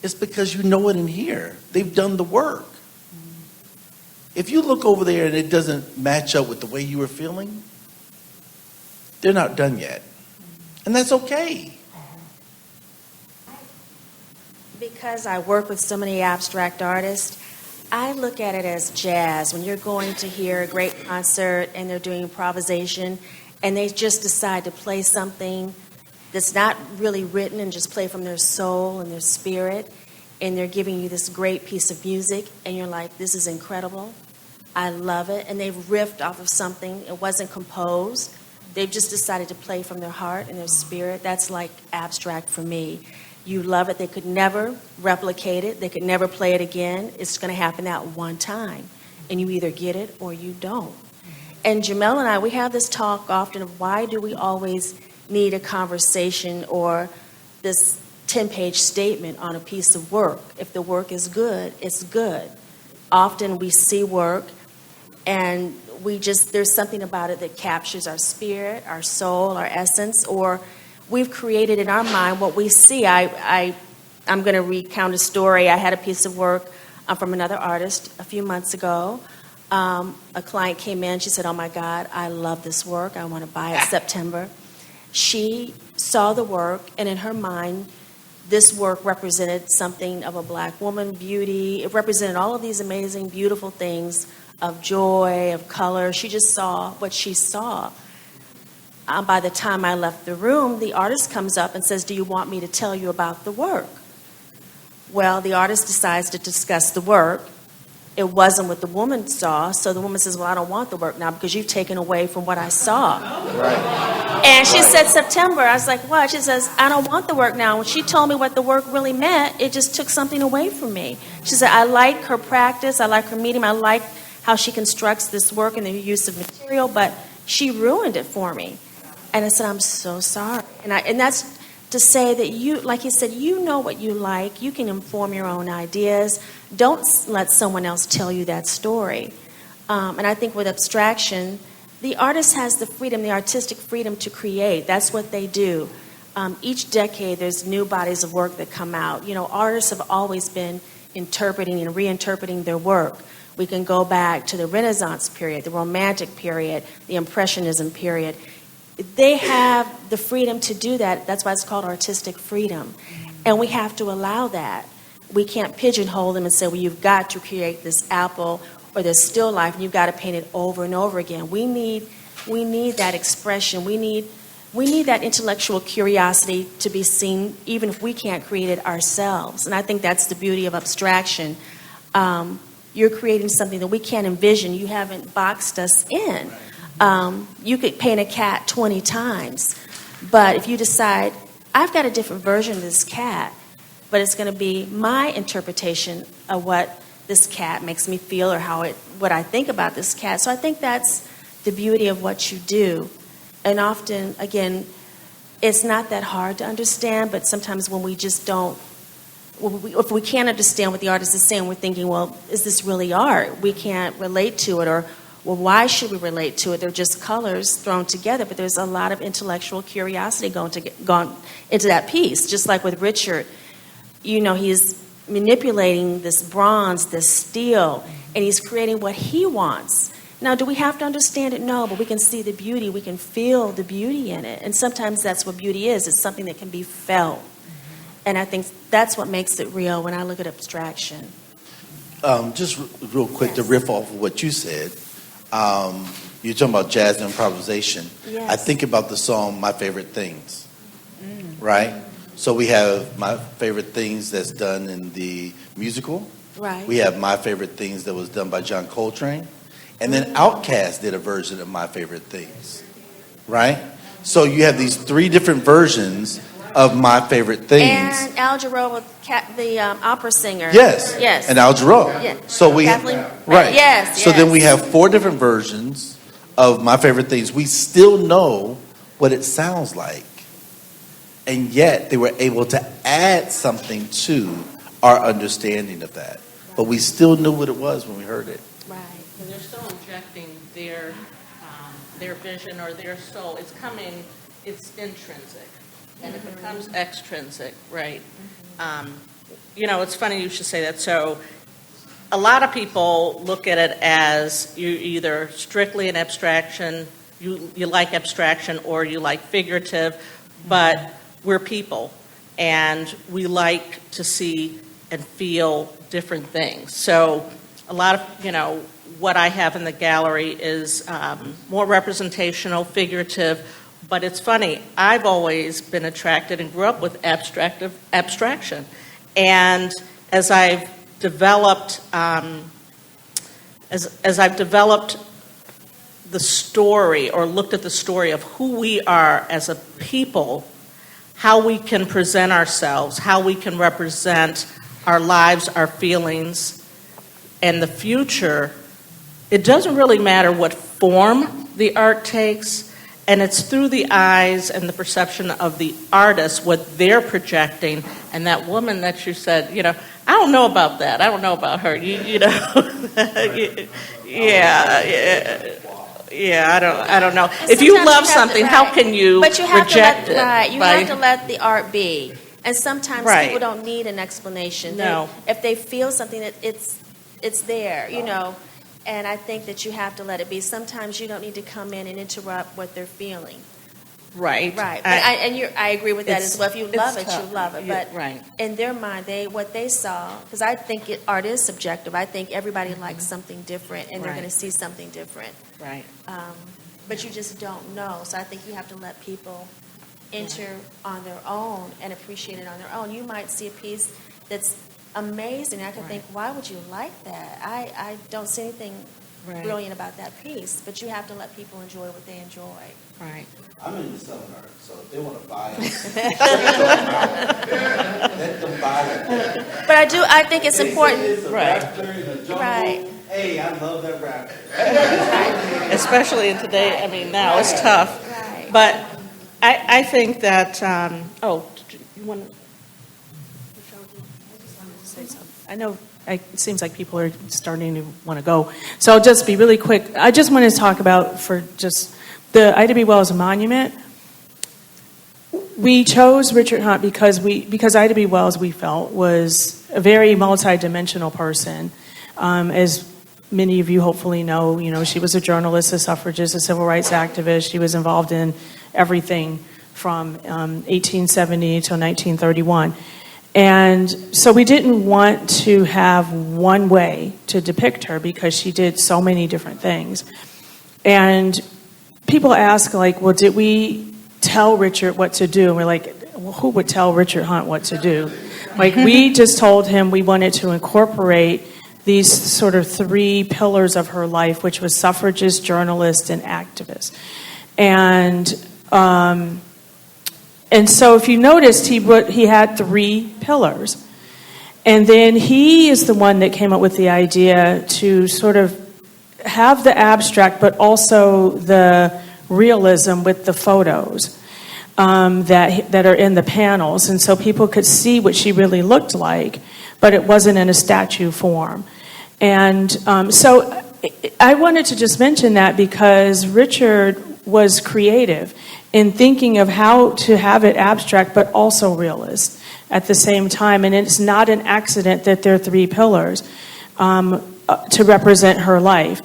It's because you know it in here. They've done the work. If you look over there and it doesn't match up with the way you were feeling, they're not done yet. And that's okay. Because I work with so many abstract artists, I look at it as jazz. When you're going to hear a great concert and they're doing improvisation and they just decide to play something that's not really written and just play from their soul and their spirit, and they're giving you this great piece of music, and you're like, this is incredible. I love it. And they've riffed off of something. It wasn't composed. They've just decided to play from their heart and their spirit. That's like abstract for me. You love it. They could never replicate it. They could never play it again. It's going to happen that one time. And you either get it or you don't. And Jamele and I, we have this talk often of why do we always need a conversation or this 10-page statement on a piece of work. If the work is good, it's good. Often we see work and there's something about it that captures our spirit, our soul, our essence, or we've created in our mind what we see. I'm going to recount a story. I had a piece of work from another artist a few months ago. A client came in. She said, oh, my God, I love this work. I want to buy it September. She saw the work, and in her mind, this work represented something of a black woman, beauty. It represented all of these amazing, beautiful things of joy, of color. She just saw what she saw. By the time I left the room, the artist comes up and says, do you want me to tell you about the work? Well, the artist decides to discuss the work. It wasn't what the woman saw, so the woman says, well, I don't want the work now because you've taken away from what I saw. Right. And she said, September. I was like, what? She says, I don't want the work now. When she told me what the work really meant, it just took something away from me. She said, I like her practice. I like her medium. I like how she constructs this work and the use of material, but she ruined it for me. And I said, I'm so sorry. And that's to say that you, like you said, you know what you like. You can inform your own ideas. Don't let someone else tell you that story. And I think with abstraction, the artist has the freedom, the artistic freedom to create. That's what they do. Each decade, there's new bodies of work that come out. You know, artists have always been interpreting and reinterpreting their work. We can go back to the Renaissance period, the Romantic period, the Impressionism period. They have the freedom to do that. That's why it's called artistic freedom. And we have to allow that. We can't pigeonhole them and say, well, you've got to create this apple or this still life, and you've got to paint it over and over again. We need that expression. We need that intellectual curiosity to be seen, even if we can't create it ourselves. And I think that's the beauty of abstraction. You're creating something that we can't envision. You haven't boxed us in. You could paint a cat 20 times, but if you decide, I've got a different version of this cat, but it's going to be my interpretation of what this cat makes me feel or what I think about this cat. So I think that's the beauty of what you do. And often, again, it's not that hard to understand, but sometimes when we just don't, if we can't understand what the artist is saying, we're thinking, well, is this really art? We can't relate to it, or well, why should we relate to it? They're just colors thrown together, but there's a lot of intellectual curiosity gone into that piece. Just like with Richard, you know, he's manipulating this bronze, this steel, and he's creating what he wants. Now, do we have to understand it? No, but we can see the beauty. We can feel the beauty in it. And sometimes that's what beauty is. It's something that can be felt. And I think that's what makes it real when I look at abstraction. Just real quick to riff off of what you said. You're talking about jazz and improvisation. Yes. I think about the song My Favorite Things, right? So we have My Favorite Things that's done in the musical. Right. We have My Favorite Things that was done by John Coltrane. And then Outkast did a version of My Favorite Things, right? So you have these three different versions of My Favorite Things. And Al Jarreau, the opera singer. Yes. Yes. And Al Jarreau. Yeah. So we Kathleen. right. Yes. So then we have four different versions of My Favorite Things. We still know what it sounds like, and yet they were able to add something to our understanding of that. But we still knew what it was when we heard it. Right. And they're still injecting their vision or their soul. It's intrinsic, and it becomes extrinsic, right? You know, it's funny you should say that. So a lot of people look at it as you either strictly an abstraction, you like abstraction, or you like figurative, but we're people, and we like to see and feel different things. So a lot of, what I have in the gallery is more representational, figurative, but it's funny, I've always been attracted and grew up with abstraction. And as I've developed, as I've developed the story or looked at the story of who we are as a people, how we can present ourselves, how we can represent our lives, our feelings, and the future, it doesn't really matter what form the art takes, and it's through the eyes and the perception of the artist, what they're projecting. And that woman that you said, I don't know about that. I don't know about her. I don't know. And If you sometimes love have to- something, how can you But you have reject to it? let, you have to let the art be. And sometimes Right. people don't need an explanation. No. If they feel something, that it's there, And I think that you have to let it be. Sometimes you don't need to come in and interrupt what they're feeling. Right. Right. But I agree with that It's- as well. If you it's love it, tough. you love it. But Right. in their mind, what they saw, because I think art is subjective. I think everybody likes something different, and they're Right. going to see something different. Right. But you just don't know. So I think you have to let people enter on their own and appreciate it on their own. You might see a piece that's amazing. I could think, why would you like that? I don't see anything brilliant about that piece. But you have to let people enjoy what they enjoy. Right. I'm in the selling art, so if they want to buy it, let them buy it. But I think it's important. It's a Right. raptor in a jungle. Right. Hey, I love that raptor. Especially in today, now it's tough. Right. But I think that, you want to? I know it seems like people are starting to want to go. So I'll just be really quick. I just want to talk about for just the Ida B. Wells Monument. We chose Richard Hunt because Ida B. Wells, we felt, was a very multidimensional person. As many of you hopefully know, she was a journalist, a suffragist, a civil rights activist. She was involved in everything from 1870 till 1931. And so we didn't want to have one way to depict her because she did so many different things. And people ask, well, did we tell Richard what to do? And we're like, well, who would tell Richard Hunt what to do? We just told him we wanted to incorporate these sort of three pillars of her life, which was suffragist, journalist, and activist. And so if you noticed, he had three pillars. And then he is the one that came up with the idea to sort of have the abstract, but also the realism with the photos that are in the panels. And so people could see what she really looked like, but it wasn't in a statue form. And so I wanted to just mention that because Richard was creative in thinking of how to have it abstract but also realist at the same time. And it's not an accident that there are three pillars to represent her life.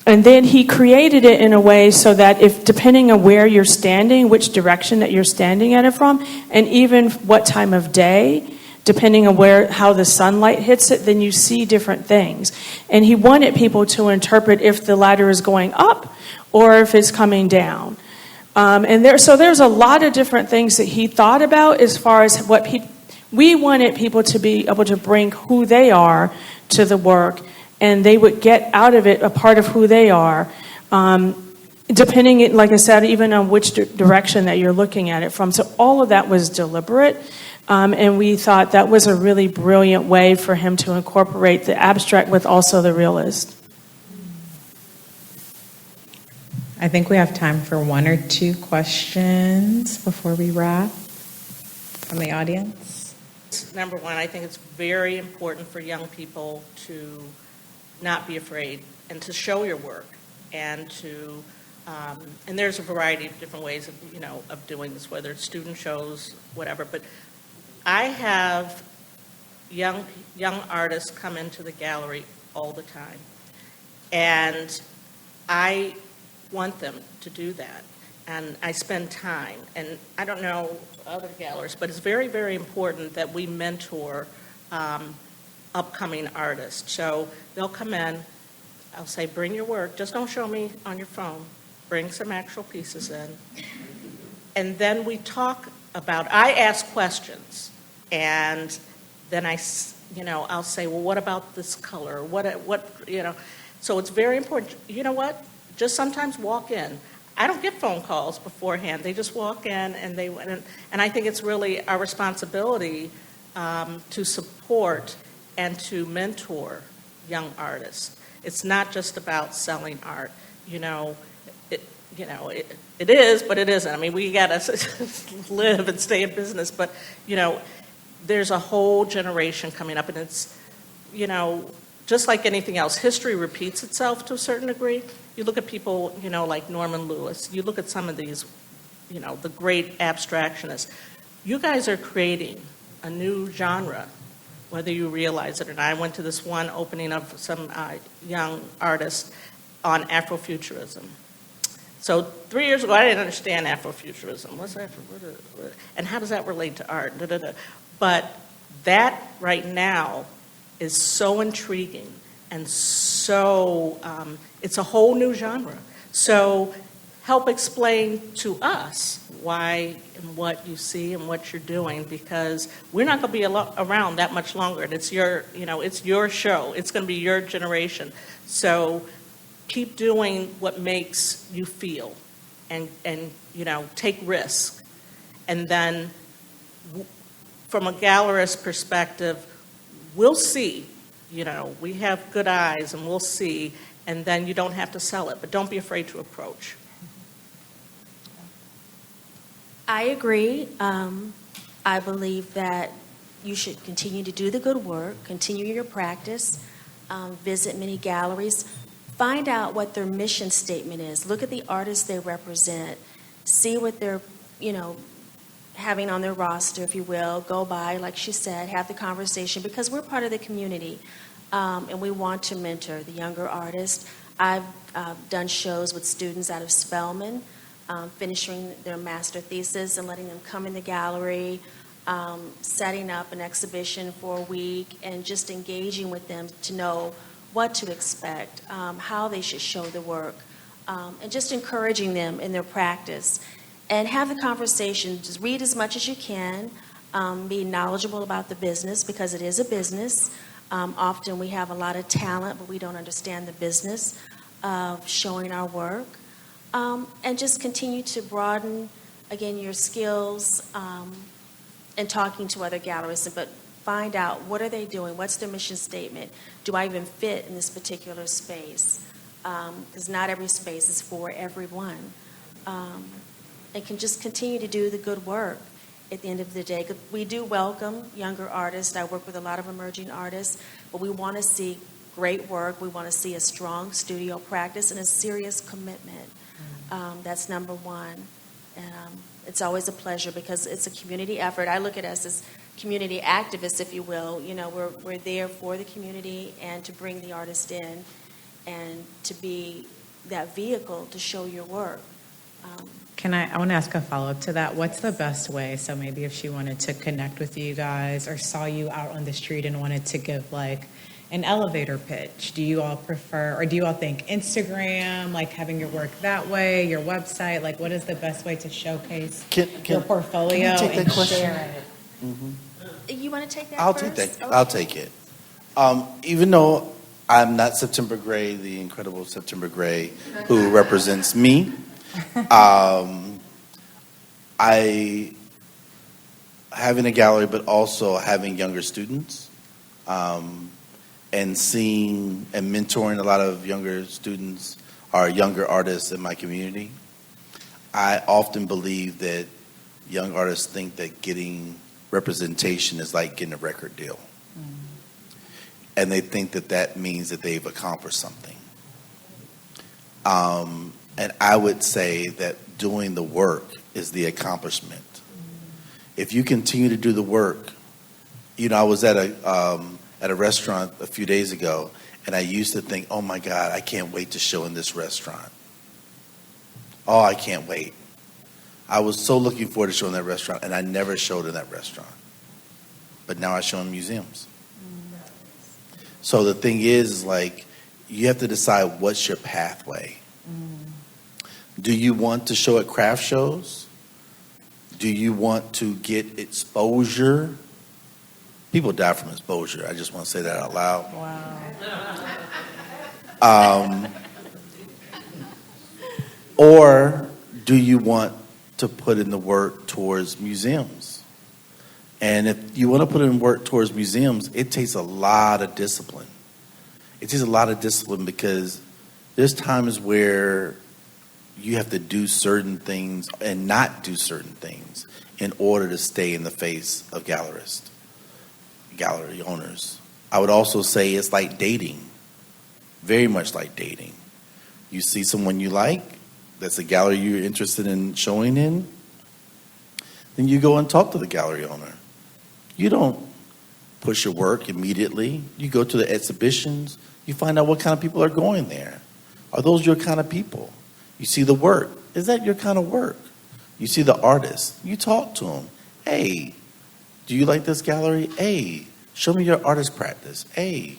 And then he created it in a way so that if, depending on where you're standing, which direction that you're standing at it from, and even what time of day, depending on how the sunlight hits it, then you see different things. And he wanted people to interpret if the ladder is going up or if it's coming down. So there's a lot of different things that he thought about as far as what we wanted people to be able to bring who they are to the work, and they would get out of it a part of who they are, depending, like I said, even on which direction that you're looking at it from. So all of that was deliberate, and we thought that was a really brilliant way for him to incorporate the abstract with also the realist. I think we have time for one or two questions before we wrap from the audience. Number one, I think it's very important for young people to not be afraid and to show your work and to, and there's a variety of different ways of doing this, whether it's student shows, whatever. But I have young artists come into the gallery all the time. And I want them to do that. And I spend time. And I don't know other galleries, but it's very, very important that we mentor upcoming artists. So they'll come in, I'll say, bring your work, just don't show me on your phone. Bring some actual pieces in. And then we talk about, I ask questions, and then I'll say, well, what about this color? So it's very important. You know what? Just sometimes walk in. I don't get phone calls beforehand. They just walk in, and I think it's really our responsibility to support and to mentor young artists. It's not just about selling art. It is, but it isn't. I mean, we got to live and stay in business, but, there's a whole generation coming up, and it's, just like anything else, history repeats itself to a certain degree. You look at people, like Norman Lewis. You look at some of these, the great abstractionists. You guys are creating a new genre, whether you realize it or not. I went to this one opening of some young artists on Afrofuturism. So 3 years ago, I didn't understand Afrofuturism. What's and how does that relate to art? But that right now is so intriguing and so it's a whole new genre. So help explain to us why and what you see and what you're doing, because we're not going to be around that much longer. And it's it's your show. It's going to be your generation. So keep doing what makes you feel, and take risks. And then from a gallerist perspective, we'll see. We have good eyes, and we'll see. And then you don't have to sell it, but don't be afraid to approach. I agree. I believe that you should continue to do the good work, continue your practice, visit many galleries, find out what their mission statement is. Look at the artists they represent, see what they're, having on their roster, if you will. Go by, like she said, have the conversation, because we're part of the community, and we want to mentor the younger artists. I've done shows with students out of Spelman, finishing their master thesis and letting them come in the gallery, setting up an exhibition for a week, and just engaging with them to know what to expect, how they should show the work, and just encouraging them in their practice. And have the conversation. Just read as much as you can. Be knowledgeable about the business, because it is a business. Often we have a lot of talent, but we don't understand the business of showing our work. And just continue to broaden, again, your skills and talking to other gallerists. But find out, what are they doing? What's their mission statement? Do I even fit in this particular space? Because not every space is for everyone. And can just continue to do the good work at the end of the day. 'Cause we do welcome younger artists. I work with a lot of emerging artists, but we want to see great work. We want to see a strong studio practice and a serious commitment. That's number one. And it's always a pleasure, because it's a community effort. I look at us as community activists, if you will. We're there for the community and to bring the artist in and to be that vehicle to show your work. I want to ask a follow-up to that. What's the best way? So maybe if she wanted to connect with you guys, or saw you out on the street and wanted to give like an elevator pitch, do you all prefer, or do you all think Instagram, like having your work that way, your website, like what is the best way to showcase your portfolio can you take that and question? share it? You want to take that I'll first? take that. Okay. I'll take it. Even though I'm not September Gray, the incredible September Gray, who represents me, I having a gallery, but also having younger students, and seeing and mentoring a lot of younger students or younger artists in my community. I often believe that young artists think that getting representation is like getting a record deal. And they think that that means that they've accomplished something. And I would say that doing the work is the accomplishment. If you continue to do the work, I was at a restaurant a few days ago, And I used to think, oh my God, I can't wait to show in this restaurant. Oh, I can't wait. I was so looking forward to showing that restaurant, and I never showed in that restaurant. But now I show in museums. So the thing is, like, you have to decide what's your pathway. Do you want to show at craft shows? Do you want to get exposure? People die from exposure. I just want to say that out loud. Wow. Or do you want to put in the work towards museums? And if you want to put in work towards museums, it takes a lot of discipline. It takes a lot of discipline because there's times where you have to do certain things and not do certain things in order to stay in the face of gallerists, gallery owners. I would also say it's like dating, very much like dating. You see someone you like, that's a gallery you're interested in showing in, then you go and talk to the gallery owner. You don't push your work immediately. You go to the exhibitions, you find out what kind of people are going there. Are those your kind of people? You see the work. Is that your kind of work? You see the artist. You talk to them. Hey, do you like this gallery? Hey, show me your artist practice. Hey,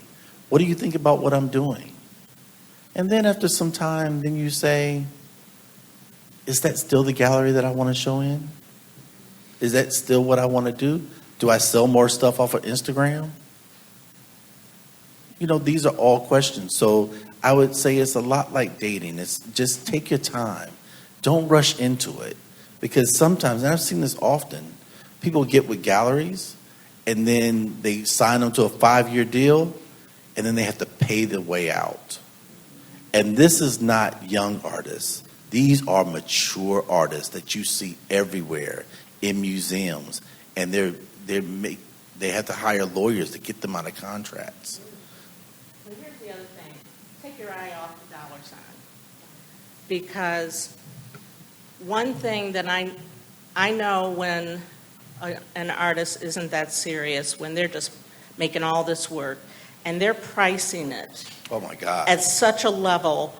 what do you think about what I'm doing? And then after some time, then you say, is that still the gallery that I want to show in? Is that still what I want to do? Do I sell more stuff off of Instagram? You know, these are all questions. So I would say it's a lot like dating. It's just take your time. Don't rush into it. Because sometimes, and I've seen this often, people get with galleries and then they sign them to a 5-year deal and then they have to pay their way out. And this is not young artists. These are mature artists that you see everywhere in museums. And they have to hire lawyers to get them out of contracts. Well, here's the other thing. Take your eye off the dollar sign. Because one thing that I know when an artist isn't that serious, when they're just making all this work, and they're pricing it Oh my God. at such a level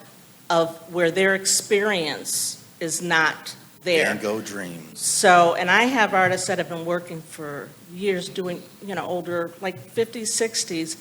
of where their experience is not there. Van Gogh dreams. So, and I have artists that have been working for years doing, older, like 50s, 60s,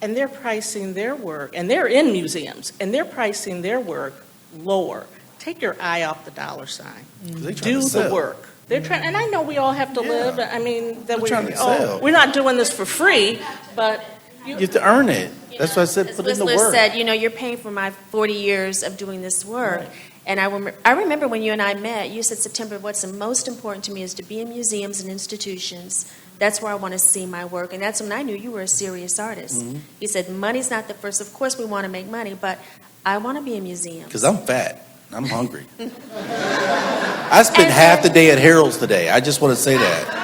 and they're pricing their work, and they're in museums, and they're pricing their work lower. Take your eye off the dollar sign. They trying Do to the sell. work. They're trying, and I know we all have to Yeah. live. I mean, that They're trying to we're sell. we're not doing this for free, but You have to earn it. That's why I said As put in the Whistler work. said, you're paying for my 40 years of doing this work. And I remember when you and I met, you said, September, what's the most important to me is to be in museums and institutions. That's where I want to see my work. And that's when I knew you were a serious artist. Mm-hmm. You said, money's not the first. Of course, we want to make money, but I want to be in museums. Because I'm fat. I'm hungry. I spent half the day at Harold's today. I just want to say that.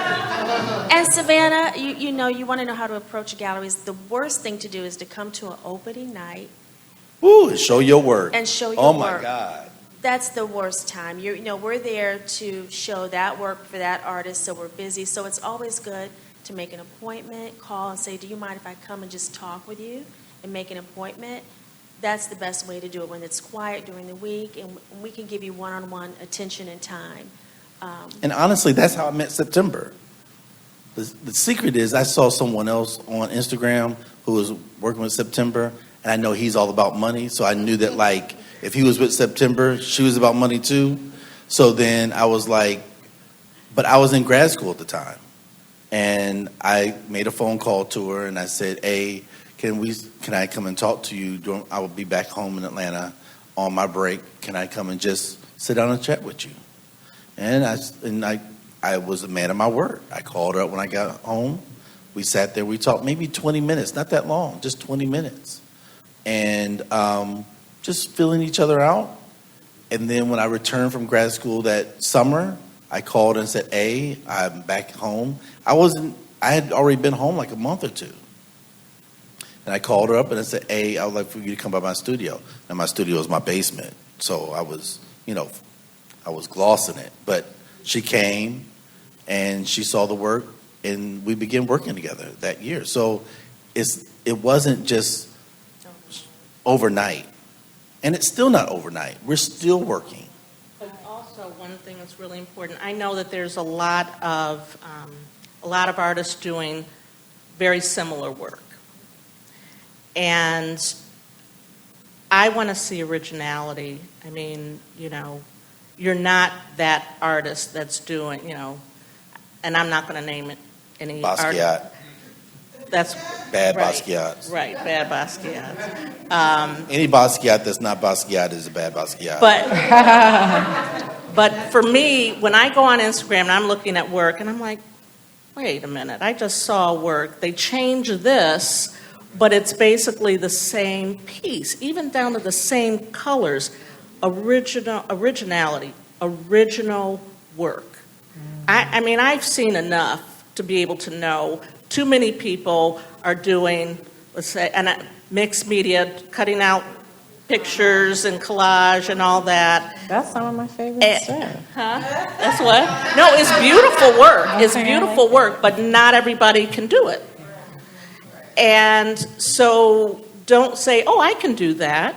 And Savannah, you want to know how to approach galleries. The worst thing to do is to come to an opening night Woo, and show your work. and show your Oh work. my God. That's the worst time. We're there to show that work for that artist, so we're busy. So it's always good to make an appointment, call and say, do you mind if I come and just talk with you and make an appointment? That's the best way to do it when it's quiet during the week, and we can give you one-on-one attention and time. And honestly, that's how I met September. The secret is I saw someone else on Instagram who was working with September, and I know he's all about money, so I knew that, like, if he was with September, she was about money too. So then I was like, but I was in grad school at the time, and I made a phone call to her, and I said, hey, can I come and talk to you? I will be back home in Atlanta on my break. Can I come and just sit down and chat with you? And I was a man of my word. I called her up when I got home. We sat there. We talked maybe 20 minutes, not that long, just 20 minutes. And just filling each other out. And then when I returned from grad school that summer, I called and said, hey, I'm back home. I had already been home like a month or two. And I called her up and I said, hey, I would like for you to come by my studio. And my studio is my basement. So I was glossing it. But she came and she saw the work and we began working together that year. So it wasn't just overnight. And it's still not overnight. We're still working. But also, one thing that's really important, I know that there's a lot of artists doing very similar work. And I want to see originality. I mean, you know, you're not that artist that's doing, you know, and I'm not going to name it any Basquiat. That's Bad right. Basquiat. Right, bad Basquiat. Any Basquiat that's not Basquiat is a bad Basquiat. But for me, when I go on Instagram and I'm looking at work and I'm like, wait a minute, I just saw work. They changed this, but it's basically the same piece, even down to the same colors. Originality, original work. I mean, I've seen enough to be able to know too many people are doing, let's say, mixed media, cutting out pictures and collage and all that. That's some of my favorite stuff. Huh? That's what? No, it's beautiful work. It's Okay, beautiful work, but not everybody can do it. And so don't say, oh, I can do that.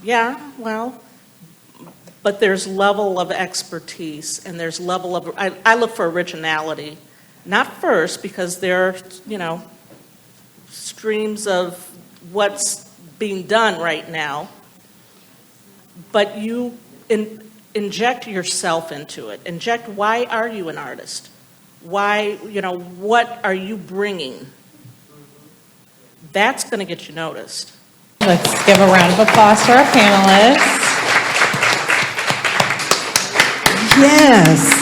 Yeah, well, but there's level of expertise and there's level of, I look for originality. Not first, because there are, you know, streams of what's being done right now, but you inject yourself into it. Inject, why are you an artist? Why, you know, what are you bringing? That's going to get you noticed. Let's give a round of applause to our panelists. Yes,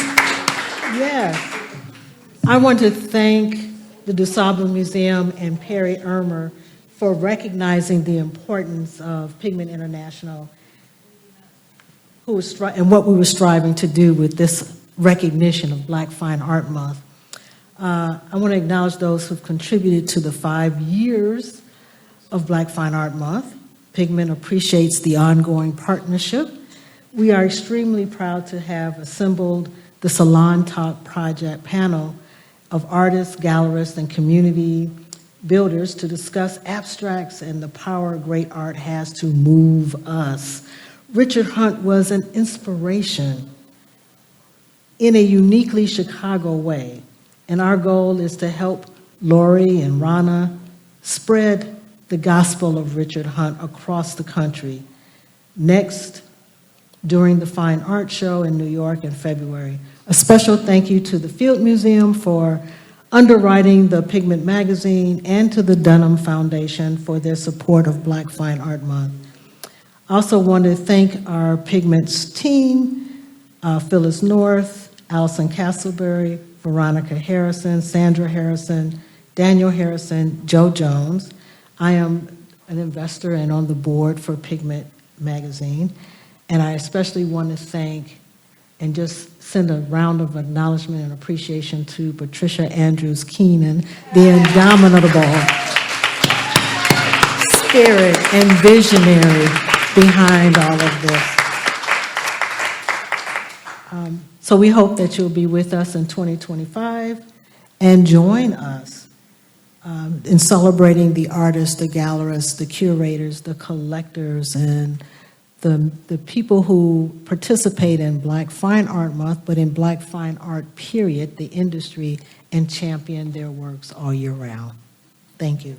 yes. I want to thank the DuSable Museum and Perry Ermer for recognizing the importance of Pigment International and what we were striving to do with this recognition of Black Fine Art Month. I want to acknowledge those who've contributed to the 5 years of Black Fine Art Month. Pigment appreciates the ongoing partnership. We are extremely proud to have assembled the Salon Talk Project panel of artists, gallerists, and community builders to discuss abstracts and the power great art has to move us. Richard Hunt was an inspiration in a uniquely Chicago way, and our goal is to help Lori and Rana spread the gospel of Richard Hunt across the country. Next, during the Fine Art Show in New York in February. A special thank you to the Field Museum for underwriting the Pigment magazine and to the Dunham Foundation for their support of Black Fine Art Month. I also want to thank our Pigments team, Phyllis North, Allison Castleberry, Veronica Harrison, Sandra Harrison, Daniel Harrison, Joe Jones. I am an investor and on the board for Pigment magazine. And I especially want to thank and just send a round of acknowledgement and appreciation to Patricia Andrews Keenan, the indomitable spirit and visionary behind all of this. So we hope that you'll be with us in 2025 and join us in celebrating the artists, the gallerists, the curators, the collectors, and the people who participate in Black Fine Art Month, but in Black Fine Art, period, the industry, and champion their works all year round. Thank you.